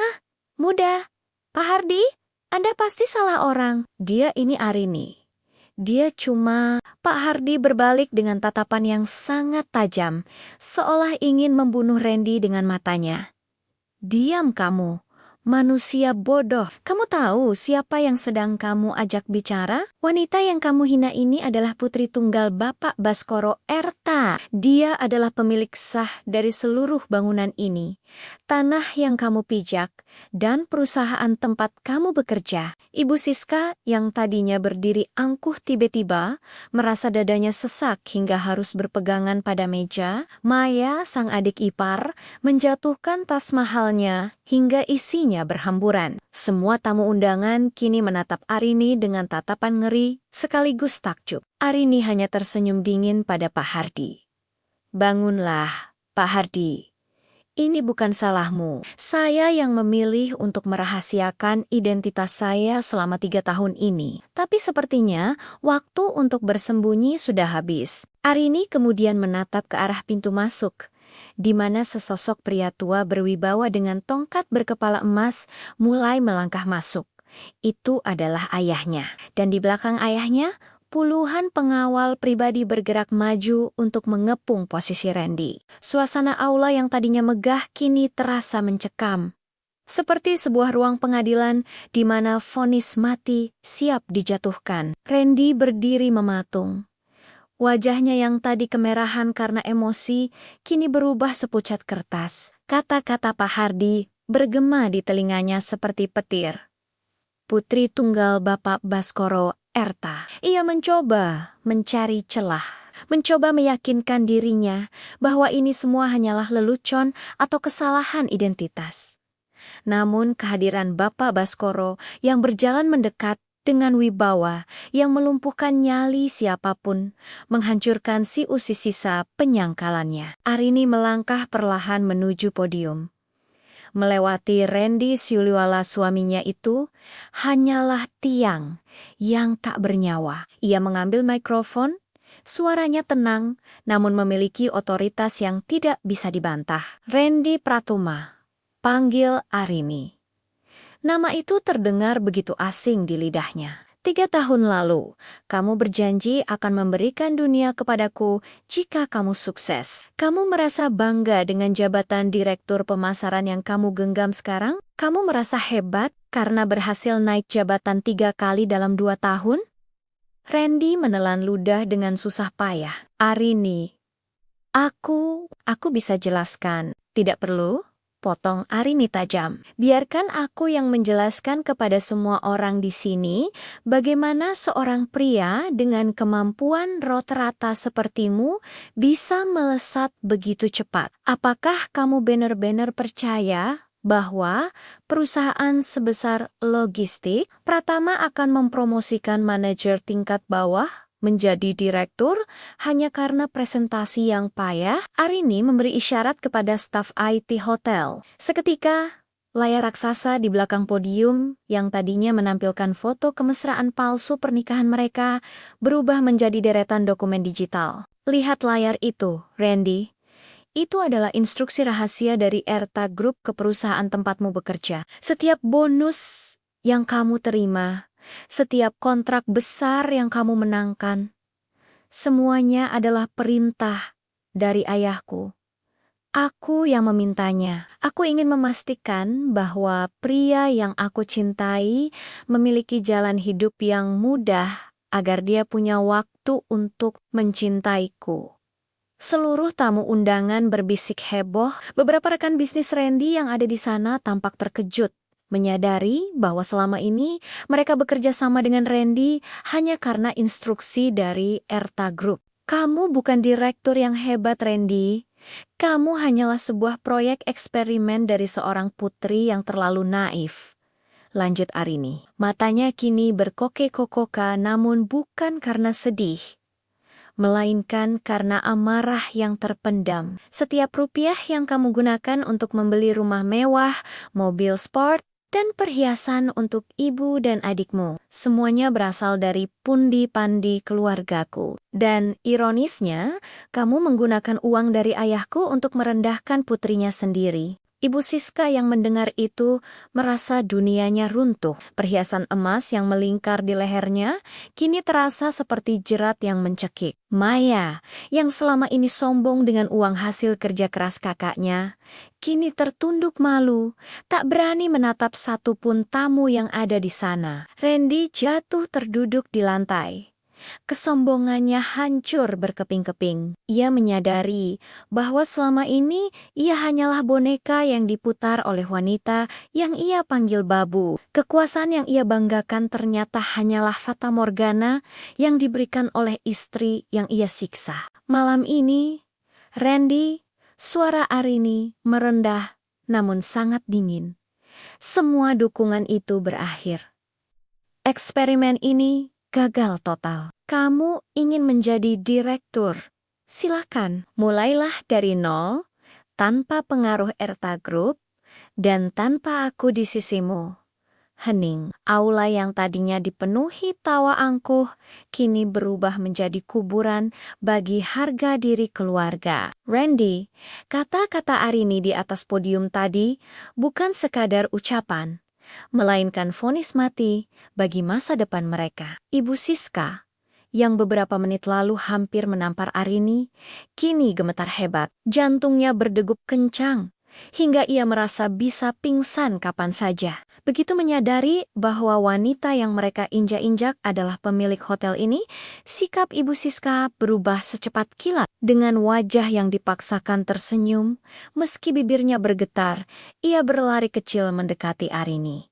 muda, Pak Hardy, Anda pasti salah orang. Dia ini Arini. Dia cuma... Pak Hardy berbalik dengan tatapan yang sangat tajam, seolah ingin membunuh Randy dengan matanya. Diam kamu, manusia bodoh. Kamu tahu siapa yang sedang kamu ajak bicara? Wanita yang kamu hina ini adalah putri tunggal Bapak Baskoro Erta. Dia adalah pemilik sah dari seluruh bangunan ini. Tanah yang kamu pijak dan perusahaan tempat kamu bekerja. Ibu Siska yang tadinya berdiri angkuh tiba-tiba merasa dadanya sesak hingga harus berpegangan pada meja. Maya, sang adik ipar, menjatuhkan tas mahalnya hingga isinya berhamburan. Semua tamu undangan kini menatap Arini dengan tatapan ngeri sekaligus takjub. Arini hanya tersenyum dingin pada Pak Hardi. "Bangunlah, Pak Hardi. Ini bukan salahmu. Saya yang memilih untuk merahasiakan identitas saya selama 3 tahun ini. Tapi sepertinya waktu untuk bersembunyi sudah habis." Arini kemudian menatap ke arah pintu masuk, di mana sesosok pria tua berwibawa dengan tongkat berkepala emas mulai melangkah masuk. Itu adalah ayahnya. Dan di belakang ayahnya, puluhan pengawal pribadi bergerak maju untuk mengepung posisi Randy. Suasana aula yang tadinya megah kini terasa mencekam. Seperti sebuah ruang pengadilan di mana vonis mati siap dijatuhkan. Randy berdiri mematung. Wajahnya yang tadi kemerahan karena emosi kini berubah sepucat kertas. Kata-kata Pak Hardi bergema di telinganya seperti petir. "Putri tunggal Bapak Baskoro, Erta." Ia mencoba mencari celah, mencoba meyakinkan dirinya bahwa ini semua hanyalah lelucon atau kesalahan identitas. Namun kehadiran Bapak Baskoro yang berjalan mendekat dengan wibawa yang melumpuhkan nyali siapapun, menghancurkan si usi sisa penyangkalannya. Arini melangkah perlahan menuju podium. Melewati Randy Siuliwala suaminya itu hanyalah tiang yang tak bernyawa. Ia mengambil mikrofon, suaranya tenang namun memiliki otoritas yang tidak bisa dibantah. "Randy Pratuma, panggil Arini." Nama itu terdengar begitu asing di lidahnya. "3 tahun lalu, kamu berjanji akan memberikan dunia kepadaku jika kamu sukses. Kamu merasa bangga dengan jabatan direktur pemasaran yang kamu genggam sekarang? Kamu merasa hebat karena berhasil naik jabatan 3 kali dalam 2 tahun? Randy menelan ludah dengan susah payah. "Arini, aku bisa jelaskan." "Tidak perlu," potong Arini tajam. "Biarkan aku yang menjelaskan kepada semua orang di sini bagaimana seorang pria dengan kemampuan rata-rata sepertimu bisa melesat begitu cepat. Apakah kamu benar-benar percaya bahwa perusahaan sebesar logistik Pratama akan mempromosikan manajer tingkat bawah menjadi direktur hanya karena presentasi yang payah?" Arini memberi isyarat kepada staf IT hotel. Seketika, layar raksasa di belakang podium yang tadinya menampilkan foto kemesraan palsu pernikahan mereka berubah menjadi deretan dokumen digital. "Lihat layar itu, Randy. Itu adalah instruksi rahasia dari Erta Group ke perusahaan tempatmu bekerja. Setiap bonus yang kamu terima, setiap kontrak besar yang kamu menangkan, semuanya adalah perintah dari ayahku. Aku yang memintanya. Aku ingin memastikan bahwa pria yang aku cintai memiliki jalan hidup yang mudah agar dia punya waktu untuk mencintaiku." Seluruh tamu undangan berbisik heboh. Beberapa rekan bisnis Randy yang ada di sana tampak terkejut, menyadari bahwa selama ini mereka bekerja sama dengan Randy hanya karena instruksi dari Erta Group. "Kamu bukan direktur yang hebat, Randy. Kamu hanyalah sebuah proyek eksperimen dari seorang putri yang terlalu naif," lanjut Arini. Matanya kini berkokek-kokoka namun bukan karena sedih, melainkan karena amarah yang terpendam. "Setiap rupiah yang kamu gunakan untuk membeli rumah mewah, mobil sport, dan perhiasan untuk ibu dan adikmu, semuanya berasal dari pundi-pandi keluargaku. Dan ironisnya, kamu menggunakan uang dari ayahku untuk merendahkan putrinya sendiri." Ibu Siska yang mendengar itu merasa dunianya runtuh. Perhiasan emas yang melingkar di lehernya kini terasa seperti jerat yang mencekik. Maya, yang selama ini sombong dengan uang hasil kerja keras kakaknya, kini tertunduk malu, tak berani menatap satupun tamu yang ada di sana. Randy jatuh terduduk di lantai. Kesombongannya hancur berkeping-keping. Ia menyadari bahwa selama ini ia hanyalah boneka yang diputar oleh wanita yang ia panggil Babu. Kekuasaan yang ia banggakan ternyata hanyalah fata morgana yang diberikan oleh istri yang ia siksa. Malam ini, Randy, suara Arini merendah namun sangat dingin. Semua dukungan itu berakhir. Eksperimen ini gagal total. Kamu ingin menjadi direktur? Silakan, mulailah dari nol, tanpa pengaruh Erta Group, dan tanpa aku di sisimu. Hening, aula yang tadinya dipenuhi tawa angkuh, kini berubah menjadi kuburan bagi harga diri keluarga. Randy, kata-kata Arini di atas podium tadi bukan sekadar ucapan, melainkan vonis mati bagi masa depan mereka. Ibu Siska, yang beberapa menit lalu hampir menampar Arini, kini gemetar hebat. Jantungnya berdegup kencang, hingga ia merasa bisa pingsan kapan saja. Begitu menyadari bahwa wanita yang mereka injak-injak adalah pemilik hotel ini, sikap Ibu Siska berubah secepat kilat. Dengan wajah yang dipaksakan tersenyum, meski bibirnya bergetar, ia berlari kecil mendekati Arini.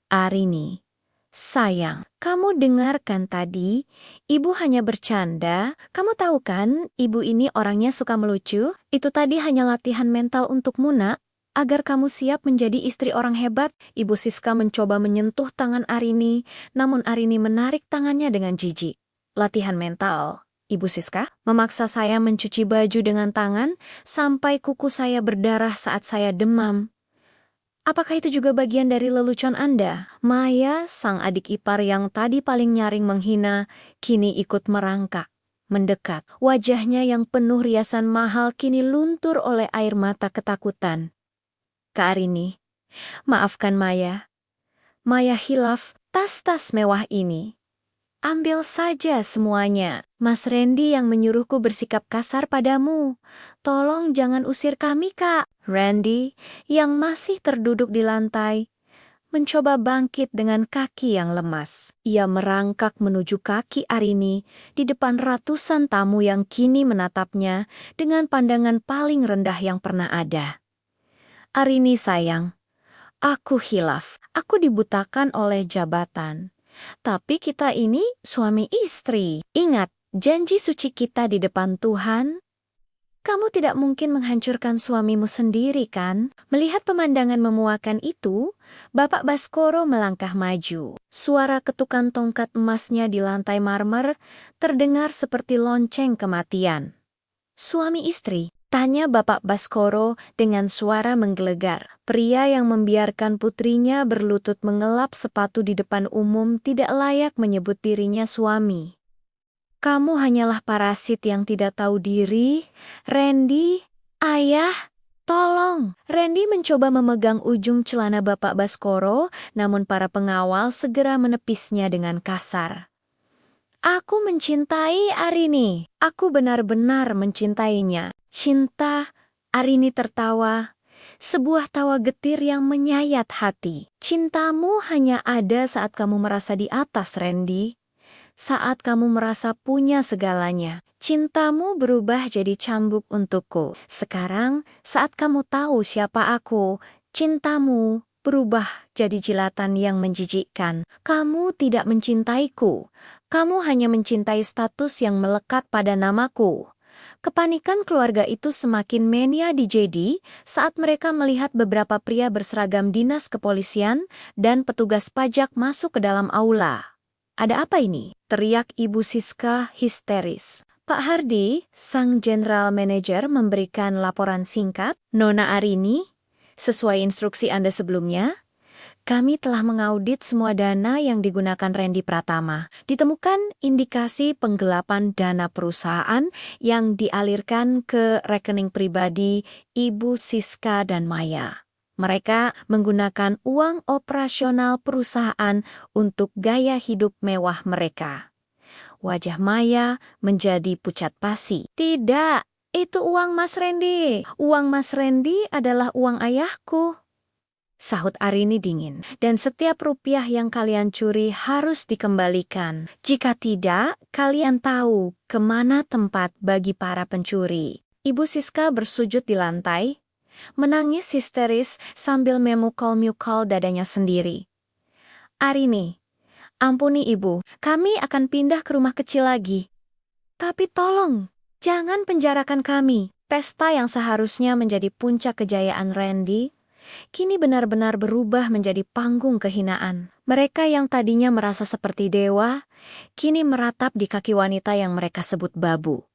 Arini, sayang, kamu dengarkan tadi, ibu hanya bercanda. Kamu tahu kan, ibu ini orangnya suka melucu. Itu tadi hanya latihan mental untukmu, nak, agar kamu siap menjadi istri orang hebat. Ibu Siska mencoba menyentuh tangan Arini, namun Arini menarik tangannya dengan jijik. Latihan mental, Ibu Siska, memaksa saya mencuci baju dengan tangan sampai kuku saya berdarah saat saya demam. Apakah itu juga bagian dari lelucon Anda? Maya, sang adik ipar yang tadi paling nyaring menghina, kini ikut merangkak, mendekat. Wajahnya yang penuh riasan mahal kini luntur oleh air mata ketakutan. Kak Arini, maafkan Maya. Maya hilaf tas-tas mewah ini. Ambil saja semuanya. Mas Randy yang menyuruhku bersikap kasar padamu. Tolong jangan usir kami, Kak. Randy, yang masih terduduk di lantai, mencoba bangkit dengan kaki yang lemas. Ia merangkak menuju kaki Arini di depan ratusan tamu yang kini menatapnya dengan pandangan paling rendah yang pernah ada. Arini sayang, aku hilaf. Aku dibutakan oleh jabatan. Tapi kita ini suami istri. Ingat, janji suci kita di depan Tuhan. Kamu tidak mungkin menghancurkan suamimu sendiri, kan? Melihat pemandangan memuakan itu, Bapak Baskoro melangkah maju. Suara ketukan tongkat emasnya di lantai marmer terdengar seperti lonceng kematian. Suami istri? Tanya Bapak Baskoro dengan suara menggelegar. Pria yang membiarkan putrinya berlutut mengelap sepatu di depan umum tidak layak menyebut dirinya suami. Kamu hanyalah parasit yang tidak tahu diri. Randy, ayah, tolong. Randy mencoba memegang ujung celana Bapak Baskoro, namun para pengawal segera menepisnya dengan kasar. Aku mencintai Arini. Aku benar-benar mencintainya. Cinta, Arini tertawa. Sebuah tawa getir yang menyayat hati. Cintamu hanya ada saat kamu merasa di atas, Randy. Saat kamu merasa punya segalanya. Cintamu berubah jadi cambuk untukku. Sekarang, saat kamu tahu siapa aku, cintamu berubah jadi jilatan yang menjijikkan. Kamu tidak mencintaiku. Kamu hanya mencintai status yang melekat pada namaku. Kepanikan keluarga itu semakin mania di JD saat mereka melihat beberapa pria berseragam dinas kepolisian dan petugas pajak masuk ke dalam aula. Ada apa ini? Teriak Ibu Siska histeris. Pak Hardy, sang general manager memberikan laporan singkat. Nona Arini, sesuai instruksi Anda sebelumnya, kami telah mengaudit semua dana yang digunakan Randy Pratama. Ditemukan indikasi penggelapan dana perusahaan yang dialirkan ke rekening pribadi Ibu Siska dan Maya. Mereka menggunakan uang operasional perusahaan untuk gaya hidup mewah mereka. Wajah Maya menjadi pucat pasi. Tidak, itu uang Mas Randy. Uang Mas Randy adalah uang ayahku. sahut Arini dingin. Dan setiap rupiah yang kalian curi harus dikembalikan. Jika tidak, kalian tahu kemana tempat bagi para pencuri. Ibu Siska bersujud di lantai, menangis histeris sambil memukul-mukul dadanya sendiri. Arini, ampuni ibu, kami akan pindah ke rumah kecil lagi. Tapi tolong, jangan penjarakan kami. Pesta yang seharusnya menjadi puncak kejayaan Randy, kini benar-benar berubah menjadi panggung kehinaan. Mereka yang tadinya merasa seperti dewa, kini meratap di kaki wanita yang mereka sebut babu.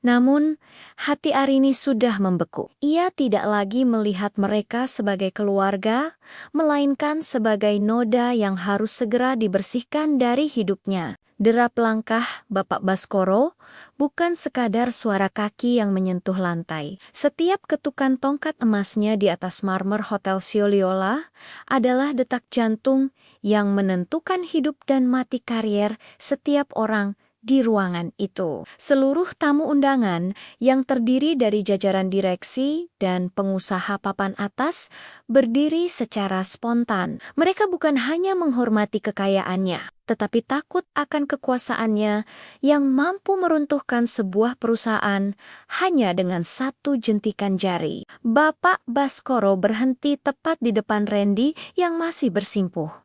Namun, hati Arini sudah membeku. Ia tidak lagi melihat mereka sebagai keluarga, melainkan sebagai noda yang harus segera dibersihkan dari hidupnya. Derap langkah Bapak Baskoro bukan sekadar suara kaki yang menyentuh lantai. Setiap ketukan tongkat emasnya di atas marmer Hotel Sioliola adalah detak jantung yang menentukan hidup dan mati karier setiap orang di ruangan itu. Seluruh tamu undangan yang terdiri dari jajaran direksi dan pengusaha papan atas berdiri secara spontan. Mereka bukan hanya menghormati kekayaannya, tetapi takut akan kekuasaannya yang mampu meruntuhkan sebuah perusahaan hanya dengan satu jentikan jari. Bapak Baskoro berhenti tepat di depan Randy yang masih bersimpuh.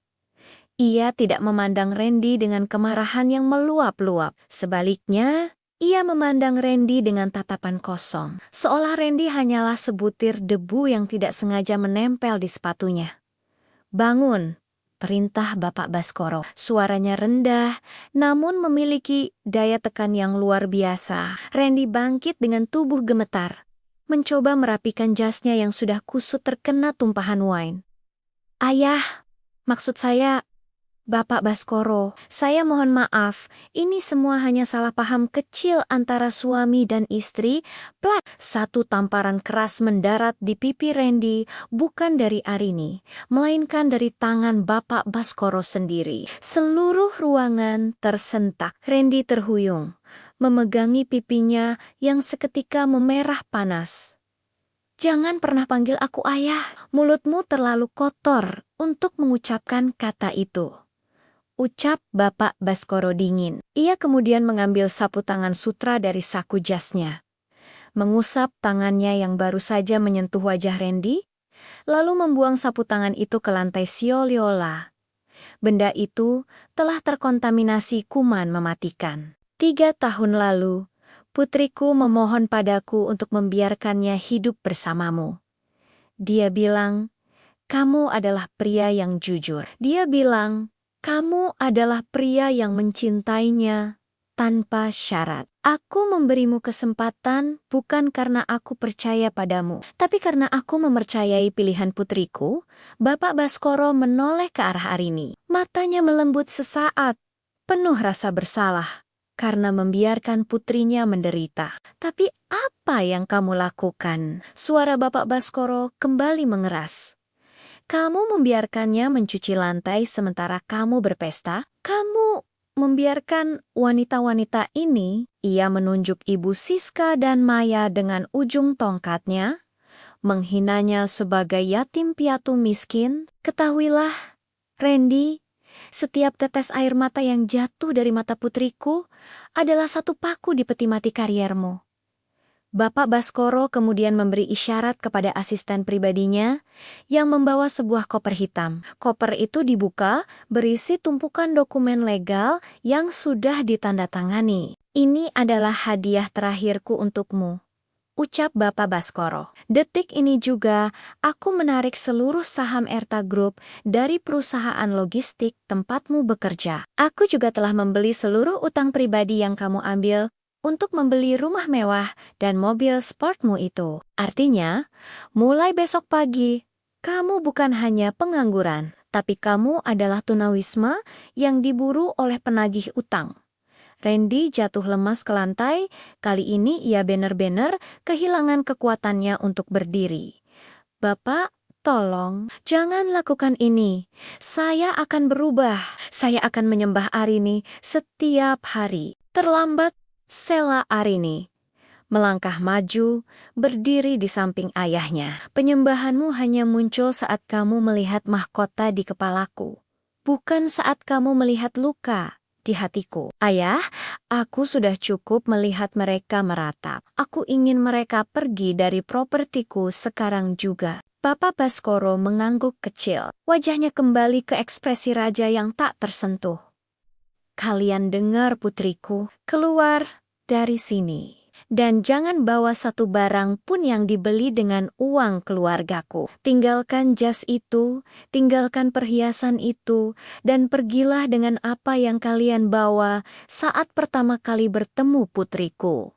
Ia tidak memandang Randy dengan kemarahan yang meluap-luap. Sebaliknya, ia memandang Randy dengan tatapan kosong, seolah Randy hanyalah sebutir debu yang tidak sengaja menempel di sepatunya. Bangun, perintah Bapak Baskoro. Suaranya rendah, namun memiliki daya tekan yang luar biasa. Randy bangkit dengan tubuh gemetar, mencoba merapikan jasnya yang sudah kusut terkena tumpahan wine. Ayah, maksud saya, Bapak Baskoro, saya mohon maaf, ini semua hanya salah paham kecil antara suami dan istri. Plak! Satu tamparan keras mendarat di pipi Randy, bukan dari Arini, melainkan dari tangan Bapak Baskoro sendiri. Seluruh ruangan tersentak. Randy terhuyung, memegangi pipinya yang seketika memerah panas. Jangan pernah panggil aku ayah, mulutmu terlalu kotor untuk mengucapkan kata itu, ucap Bapak Baskoro dingin. Ia kemudian mengambil sapu tangan sutra dari saku jasnya, mengusap tangannya yang baru saja menyentuh wajah Randy, lalu membuang sapu tangan itu ke lantai Sioliola. Benda itu telah terkontaminasi kuman mematikan. 3 tahun lalu, putriku memohon padaku untuk membiarkannya hidup bersamamu. Dia bilang, kamu adalah pria yang jujur. Dia bilang, kamu adalah pria yang mencintainya tanpa syarat. Aku memberimu kesempatan bukan karena aku percaya padamu, tapi karena aku mempercayai pilihan putriku. Bapak Baskoro menoleh ke arah Arini. Matanya melembut sesaat, penuh rasa bersalah karena membiarkan putrinya menderita. Tapi apa yang kamu lakukan? Suara Bapak Baskoro kembali mengeras. Kamu membiarkannya mencuci lantai sementara kamu berpesta? Kamu membiarkan wanita-wanita ini, ia menunjuk Ibu Siska dan Maya dengan ujung tongkatnya, menghinanya sebagai yatim piatu miskin. Ketahuilah, Randy, setiap tetes air mata yang jatuh dari mata putriku adalah satu paku di peti mati kariermu. Bapak Baskoro kemudian memberi isyarat kepada asisten pribadinya yang membawa sebuah koper hitam. Koper itu dibuka, berisi tumpukan dokumen legal yang sudah ditandatangani. Ini adalah hadiah terakhirku untukmu, ucap Bapak Baskoro. Detik ini juga, aku menarik seluruh saham Erta Group dari perusahaan logistik tempatmu bekerja. Aku juga telah membeli seluruh utang pribadi yang kamu ambil untuk membeli rumah mewah dan mobil sportmu itu. Artinya, mulai besok pagi, kamu bukan hanya pengangguran, tapi kamu adalah tunawisma yang diburu oleh penagih utang. Randy jatuh lemas ke lantai, kali ini ia benar-benar kehilangan kekuatannya untuk berdiri. Bapak, tolong, jangan lakukan ini. Saya akan berubah. Saya akan menyembah Arini setiap hari. Terlambat, sela Arini. melangkah maju, berdiri di samping ayahnya. Penyembahanmu hanya muncul saat kamu melihat mahkota di kepalaku, bukan saat kamu melihat luka di hatiku. Ayah, aku sudah cukup melihat mereka meratap. Aku ingin mereka pergi dari propertiku sekarang juga. Bapak Baskoro mengangguk kecil. Wajahnya kembali ke ekspresi raja yang tak tersentuh. Kalian dengar putriku, keluar dari sini. Dan jangan bawa satu barang pun yang dibeli dengan uang keluargaku. Tinggalkan jas itu, tinggalkan perhiasan itu, dan pergilah dengan apa yang kalian bawa saat pertama kali bertemu putriku.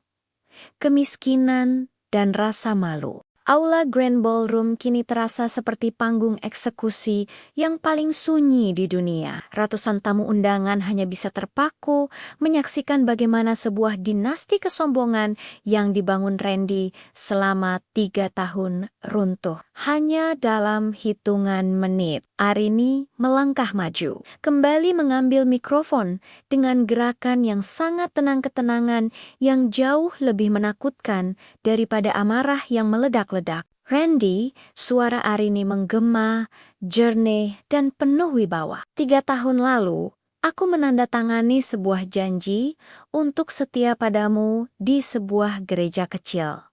Kemiskinan dan rasa malu. Aula Grand Ballroom kini terasa seperti panggung eksekusi yang paling sunyi di dunia. Ratusan tamu undangan hanya bisa terpaku menyaksikan bagaimana sebuah dinasti kesombongan yang dibangun Randy selama 3 tahun runtuh. Hanya dalam hitungan menit, Arini melangkah maju, kembali mengambil mikrofon dengan gerakan yang sangat tenang, ketenangan yang jauh lebih menakutkan daripada amarah yang meledak-ledak. Randy, suara Arini menggema, jernih, dan penuh wibawa. 3 tahun lalu, aku menandatangani sebuah janji untuk setia padamu di sebuah gereja kecil.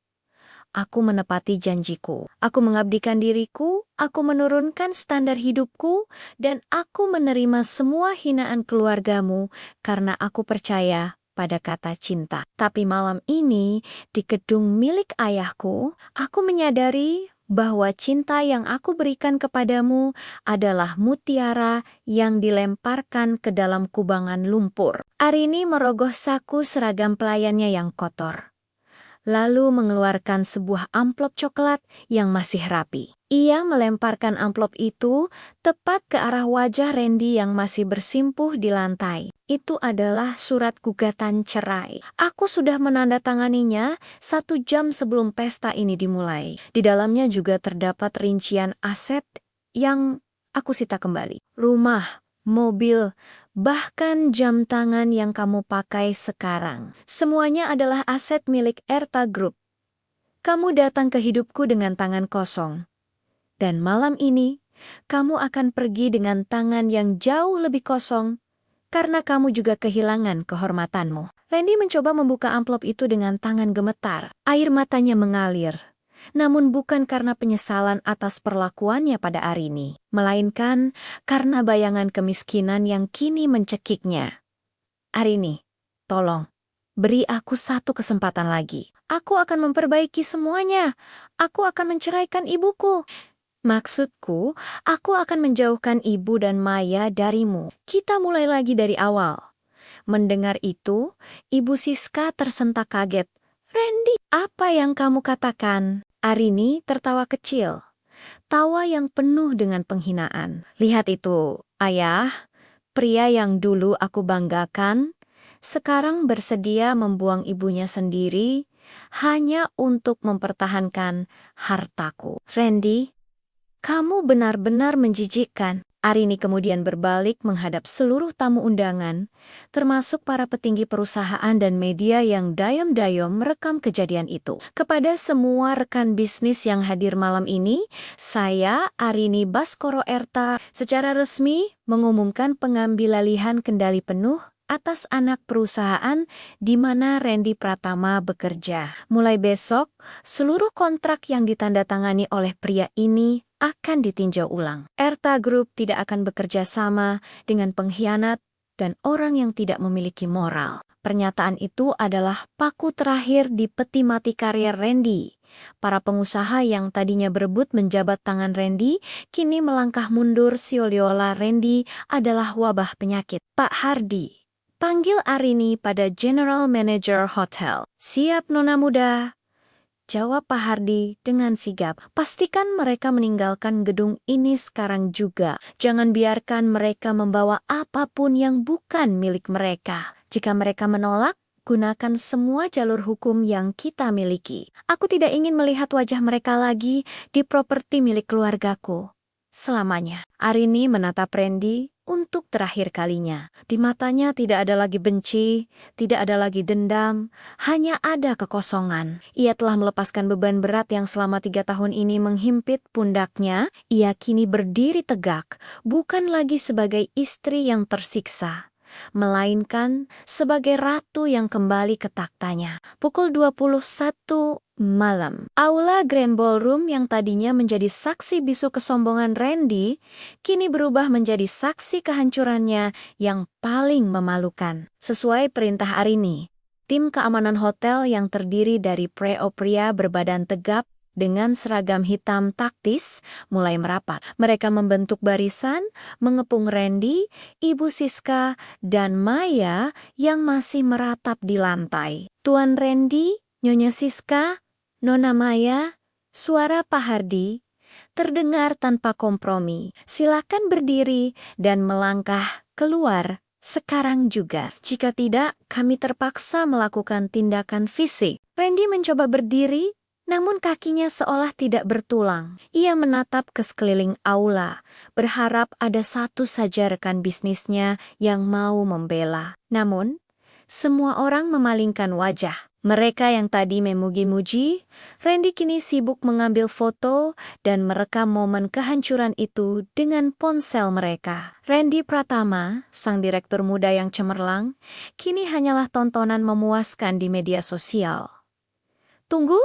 Aku menepati janjiku. Aku mengabdikan diriku, aku menurunkan standar hidupku, dan aku menerima semua hinaan keluargamu karena aku percaya pada kata cinta. Tapi malam ini, di gedung milik ayahku, aku menyadari bahwa cinta yang aku berikan kepadamu adalah mutiara yang dilemparkan ke dalam kubangan lumpur. Arini merogoh saku seragam pelayannya yang kotor, lalu mengeluarkan sebuah amplop coklat yang masih rapi. Ia melemparkan amplop itu tepat ke arah wajah Randy yang masih bersimpuh di lantai. Itu adalah surat gugatan cerai. Aku sudah menandatanganinya 1 jam sebelum pesta ini dimulai. Di dalamnya juga terdapat rincian aset yang aku sita kembali. Rumah, mobil, bahkan jam tangan yang kamu pakai sekarang. Semuanya adalah aset milik Erta Group. Kamu datang ke hidupku dengan tangan kosong. Dan malam ini, kamu akan pergi dengan tangan yang jauh lebih kosong, karena kamu juga kehilangan kehormatanmu. Randy mencoba membuka amplop itu dengan tangan gemetar. Air matanya mengalir. Namun bukan karena penyesalan atas perlakuannya pada Arini, melainkan karena bayangan kemiskinan yang kini mencekiknya. Arini, tolong, beri aku 1 kesempatan lagi. Aku akan memperbaiki semuanya. Aku akan menceraikan ibuku. Maksudku, aku akan menjauhkan ibu dan Maya darimu. Kita mulai lagi dari awal. Mendengar itu, Ibu Siska tersentak kaget. Randy, apa yang kamu katakan? Arini tertawa kecil. Tawa yang penuh dengan penghinaan. Lihat itu, ayah. Pria yang dulu aku banggakan, sekarang bersedia membuang ibunya sendiri hanya untuk mempertahankan hartaku. Randy, kamu benar-benar menjijikkan. Arini kemudian berbalik menghadap seluruh tamu undangan, termasuk para petinggi perusahaan dan media yang dayam-dayam merekam kejadian itu. Kepada semua rekan bisnis yang hadir malam ini, saya, Arini Baskoro Erta, secara resmi mengumumkan pengambilalihan kendali penuh atas anak perusahaan di mana Randy Pratama bekerja. Mulai besok, seluruh kontrak yang ditandatangani oleh pria ini akan ditinjau ulang. Erta Group tidak akan bekerja sama dengan pengkhianat dan orang yang tidak memiliki moral. Pernyataan itu adalah paku terakhir di peti mati karier Randy. Para pengusaha yang tadinya berebut menjabat tangan Randy, kini melangkah mundur seolah-olah Randy adalah wabah penyakit. Pak Hardy, panggil Arini pada General Manager Hotel. Siap, Nona Muda? Jawab Pak Hardy dengan sigap. Pastikan mereka meninggalkan gedung ini sekarang juga. Jangan biarkan mereka membawa apapun yang bukan milik mereka. Jika mereka menolak, gunakan semua jalur hukum yang kita miliki. Aku tidak ingin melihat wajah mereka lagi di properti milik keluargaku selamanya. Arini menatap Randy untuk terakhir kalinya. Di matanya tidak ada lagi benci, tidak ada lagi dendam, hanya ada kekosongan. Ia telah melepaskan beban berat yang selama 3 tahun ini menghimpit pundaknya. Ia kini berdiri tegak, bukan lagi sebagai istri yang tersiksa, melainkan sebagai ratu yang kembali ke taktanya. Pukul 21 malam. Aula Grand Ballroom yang tadinya menjadi saksi bisu kesombongan Randy, kini berubah menjadi saksi kehancurannya yang paling memalukan. Sesuai perintah Arini, tim keamanan hotel yang terdiri dari pria berbadan tegap dengan seragam hitam taktis mulai merapat. Mereka membentuk barisan, mengepung Randy, Ibu Siska, dan Maya yang masih meratap di lantai. Tuan Randy, Nyonya Siska, Nona Maya, suara Pak Hardi terdengar tanpa kompromi. Silakan berdiri dan melangkah keluar sekarang juga. Jika tidak, kami terpaksa melakukan tindakan fisik. Randy mencoba berdiri, namun kakinya seolah tidak bertulang. Ia menatap ke sekeliling aula, berharap ada satu saja rekan bisnisnya yang mau membela. Namun, semua orang memalingkan wajah. Mereka yang tadi memuji-muji, Randy kini sibuk mengambil foto dan merekam momen kehancuran itu dengan ponsel mereka. Randy Pratama, sang direktur muda yang cemerlang, kini hanyalah tontonan memuaskan di media sosial. Tunggu!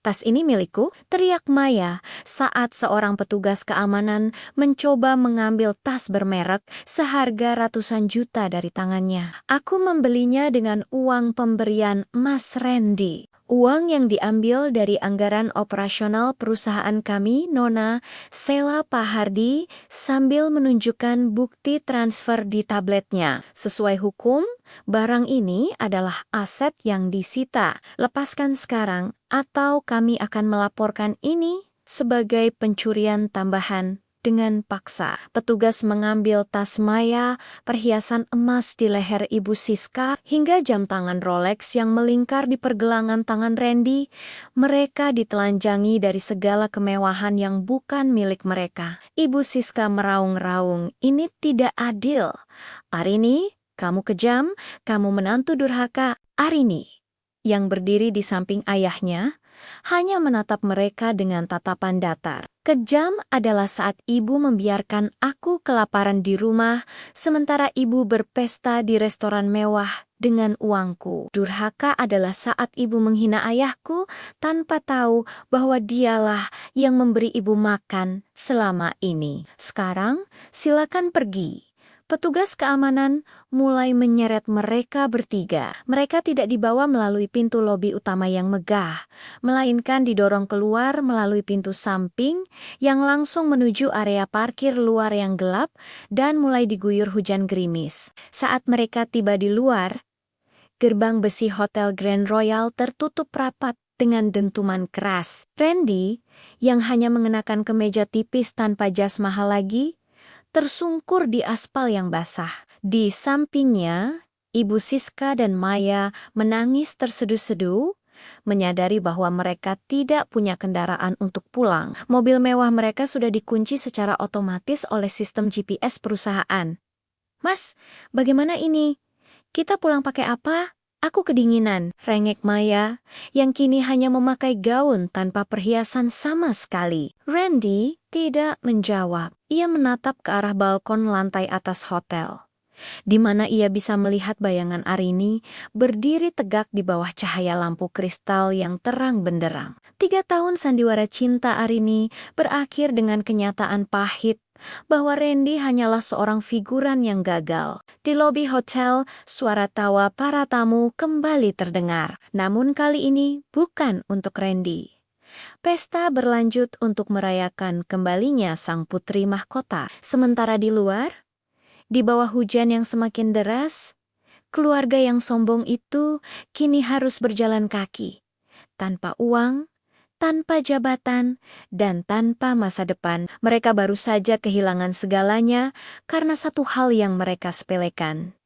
Tas ini milikku, teriak Maya saat seorang petugas keamanan mencoba mengambil tas bermerek seharga ratusan juta dari tangannya. Aku membelinya dengan uang pemberian Mas Randy. Uang yang diambil dari anggaran operasional perusahaan kami, Nona, sela Pak Hardi, sambil menunjukkan bukti transfer di tabletnya. Sesuai hukum, barang ini adalah aset yang disita. Lepaskan sekarang, atau kami akan melaporkan ini sebagai pencurian tambahan dengan paksa. Petugas mengambil tas Maya, perhiasan emas di leher Ibu Siska, hingga jam tangan Rolex yang melingkar di pergelangan tangan Randy. Mereka ditelanjangi dari segala kemewahan yang bukan milik mereka. Ibu Siska meraung-raung, ini tidak adil. Arini, kamu kejam, kamu menantu durhaka. Arini, yang berdiri di samping ayahnya, hanya menatap mereka dengan tatapan datar. Kejam adalah saat ibu membiarkan aku kelaparan di rumah, sementara ibu berpesta di restoran mewah dengan uangku. Durhaka adalah saat ibu menghina ayahku tanpa tahu bahwa dialah yang memberi ibu makan selama ini. Sekarang, silakan pergi. Petugas keamanan mulai menyeret mereka bertiga. Mereka tidak dibawa melalui pintu lobi utama yang megah, melainkan didorong keluar melalui pintu samping yang langsung menuju area parkir luar yang gelap dan mulai diguyur hujan gerimis. Saat mereka tiba di luar, gerbang besi Hotel Grand Royal tertutup rapat dengan dentuman keras. Randy, yang hanya mengenakan kemeja tipis tanpa jas mahal lagi, tersungkur di aspal yang basah. Di sampingnya, Ibu Siska dan Maya menangis terseduh-seduh, menyadari bahwa mereka tidak punya kendaraan untuk pulang. Mobil mewah mereka sudah dikunci secara otomatis oleh sistem GPS perusahaan. Mas, bagaimana ini? Kita pulang pakai apa? Aku kedinginan, rengek Maya, yang kini hanya memakai gaun tanpa perhiasan sama sekali. Randy tidak menjawab. Ia menatap ke arah balkon lantai atas hotel, di mana ia bisa melihat bayangan Arini berdiri tegak di bawah cahaya lampu kristal yang terang benderang. 3 tahun sandiwara cinta Arini berakhir dengan kenyataan pahit bahwa Randy hanyalah seorang figuran yang gagal. Di lobi hotel, suara tawa para tamu kembali terdengar. Namun kali ini bukan untuk Randy. Pesta berlanjut untuk merayakan kembalinya sang putri mahkota. Sementara di luar, di bawah hujan yang semakin deras, keluarga yang sombong itu kini harus berjalan kaki, tanpa uang, tanpa jabatan, dan tanpa masa depan. Mereka baru saja kehilangan segalanya karena satu hal yang mereka sepelekan: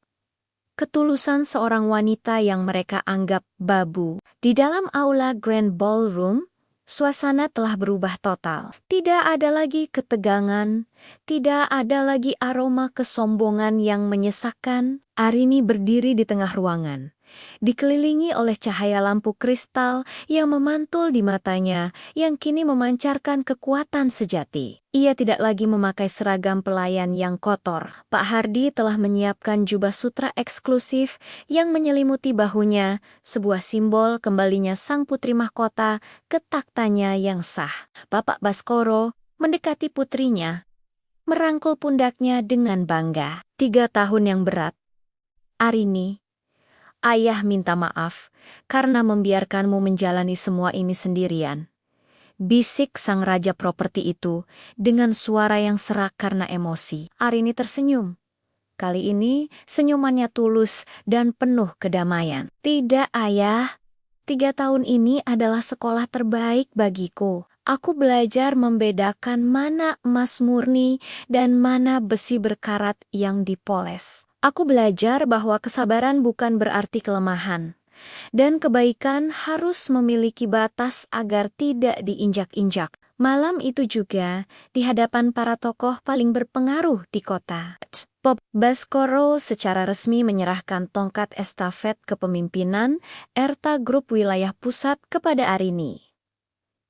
ketulusan seorang wanita yang mereka anggap babu. Di dalam aula Grand Ballroom, Suasana telah berubah total. Tidak ada lagi ketegangan, tidak ada lagi aroma kesombongan yang menyesakkan. Arini berdiri di tengah ruangan, dikelilingi oleh cahaya lampu kristal yang memantul di matanya, yang kini memancarkan kekuatan sejati. Ia tidak lagi memakai seragam pelayan yang kotor. Pak Hardi telah menyiapkan jubah sutra eksklusif yang menyelimuti bahunya, sebuah simbol kembalinya sang putri mahkota ke taktanya yang sah. Bapak Baskoro mendekati putrinya, merangkul pundaknya dengan bangga. 3 tahun yang berat. Arini, ayah minta maaf karena membiarkanmu menjalani semua ini sendirian. Bisik sang raja properti itu dengan suara yang serak karena emosi. Arini tersenyum. Kali ini senyumannya tulus dan penuh kedamaian. Tidak, ayah. 3 tahun ini adalah sekolah terbaik bagiku. Aku belajar membedakan mana emas murni dan mana besi berkarat yang dipoles. Aku belajar bahwa kesabaran bukan berarti kelemahan. Dan kebaikan harus memiliki batas agar tidak diinjak-injak. Malam itu juga, di hadapan para tokoh paling berpengaruh di kota, Bob Baskoro secara resmi menyerahkan tongkat estafet kepemimpinan Erta Group Wilayah Pusat kepada Arini.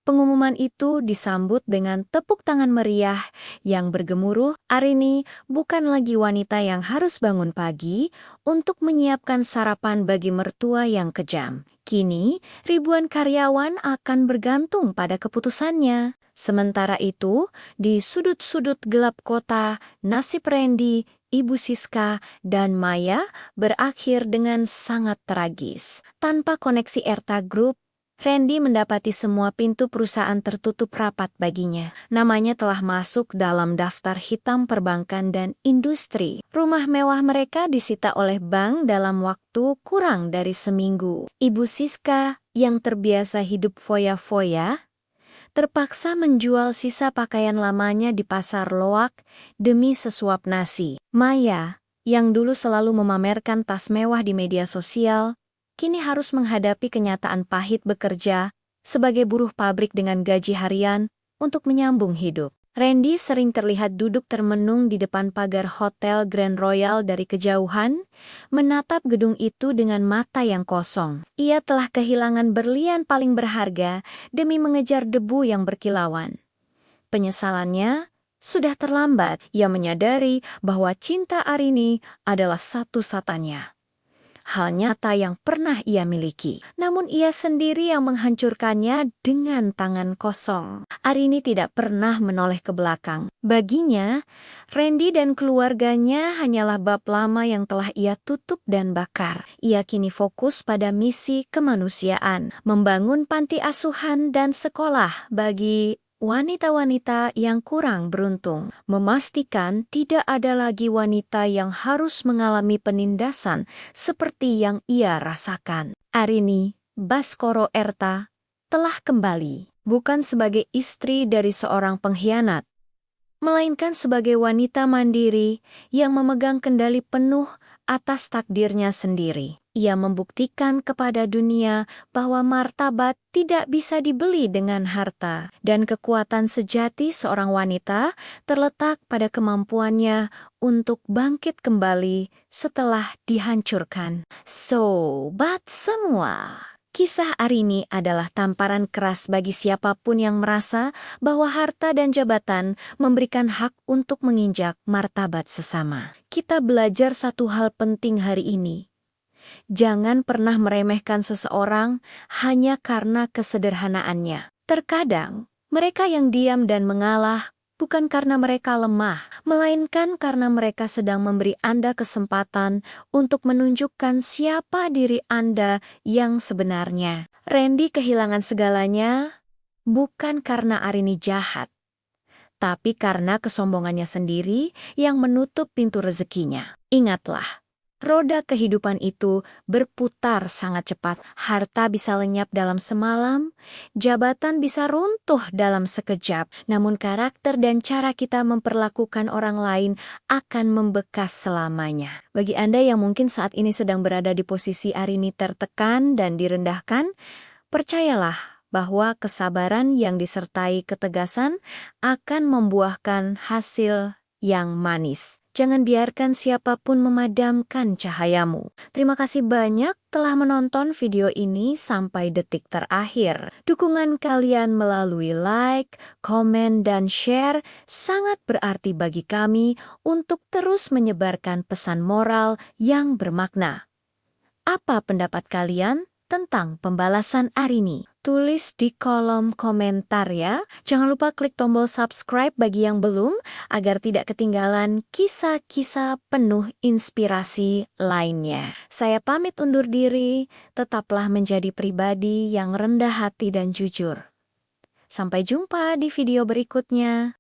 Pengumuman itu disambut dengan tepuk tangan meriah yang bergemuruh. Arini bukan lagi wanita yang harus bangun pagi untuk menyiapkan sarapan bagi mertua yang kejam. Kini, ribuan karyawan akan bergantung pada keputusannya. Sementara itu, di sudut-sudut gelap kota, nasib Randy, Ibu Siska, dan Maya berakhir dengan sangat tragis. Tanpa koneksi Erta Group, Randy mendapati semua pintu perusahaan tertutup rapat baginya. Namanya telah masuk dalam daftar hitam perbankan dan industri. Rumah mewah mereka disita oleh bank dalam waktu kurang dari seminggu. Ibu Siska, yang terbiasa hidup foya-foya, terpaksa menjual sisa pakaian lamanya di pasar loak demi sesuap nasi. Maya, yang dulu selalu memamerkan tas mewah di media sosial, kini harus menghadapi kenyataan pahit bekerja sebagai buruh pabrik dengan gaji harian untuk menyambung hidup. Randy sering terlihat duduk termenung di depan pagar Hotel Grand Royal dari kejauhan, menatap gedung itu dengan mata yang kosong. Ia telah kehilangan berlian paling berharga demi mengejar debu yang berkilauan. Penyesalannya sudah terlambat. Ia menyadari bahwa cinta Arini adalah satu-satunya hal nyata yang pernah ia miliki. Namun ia sendiri yang menghancurkannya dengan tangan kosong. Arini tidak pernah menoleh ke belakang. Baginya, Randy dan keluarganya hanyalah bab lama yang telah ia tutup dan bakar. Ia kini fokus pada misi kemanusiaan, membangun panti asuhan dan sekolah bagi wanita-wanita yang kurang beruntung, memastikan tidak ada lagi wanita yang harus mengalami penindasan seperti yang ia rasakan. Arini Baskoro Erta telah kembali, bukan sebagai istri dari seorang pengkhianat, melainkan sebagai wanita mandiri yang memegang kendali penuh atas takdirnya sendiri. Ia membuktikan kepada dunia bahwa martabat tidak bisa dibeli dengan harta, dan kekuatan sejati seorang wanita terletak pada kemampuannya untuk bangkit kembali setelah dihancurkan. Sobat semua, kisah Arini adalah tamparan keras bagi siapapun yang merasa bahwa harta dan jabatan memberikan hak untuk menginjak martabat sesama. Kita belajar satu hal penting hari ini. Jangan pernah meremehkan seseorang hanya karena kesederhanaannya. Terkadang, mereka yang diam dan mengalah bukan karena mereka lemah, melainkan karena mereka sedang memberi Anda kesempatan untuk menunjukkan siapa diri Anda yang sebenarnya. Randy kehilangan segalanya bukan karena Arini jahat, tapi karena kesombongannya sendiri yang menutup pintu rezekinya. Ingatlah, roda kehidupan itu berputar sangat cepat. Harta bisa lenyap dalam semalam, jabatan bisa runtuh dalam sekejap. Namun karakter dan cara kita memperlakukan orang lain akan membekas selamanya. Bagi Anda yang mungkin saat ini sedang berada di posisi Arini tertekan dan direndahkan, percayalah bahwa kesabaran yang disertai ketegasan akan membuahkan hasil yang manis. Jangan biarkan siapapun memadamkan cahayamu. Terima kasih banyak telah menonton video ini sampai detik terakhir. Dukungan kalian melalui like, komen, dan share sangat berarti bagi kami untuk terus menyebarkan pesan moral yang bermakna. Apa pendapat kalian tentang pembalasan Arini? Tulis di kolom komentar ya. Jangan lupa klik tombol subscribe bagi yang belum, agar tidak ketinggalan kisah-kisah penuh inspirasi lainnya. Saya pamit undur diri, tetaplah menjadi pribadi yang rendah hati dan jujur. Sampai jumpa di video berikutnya.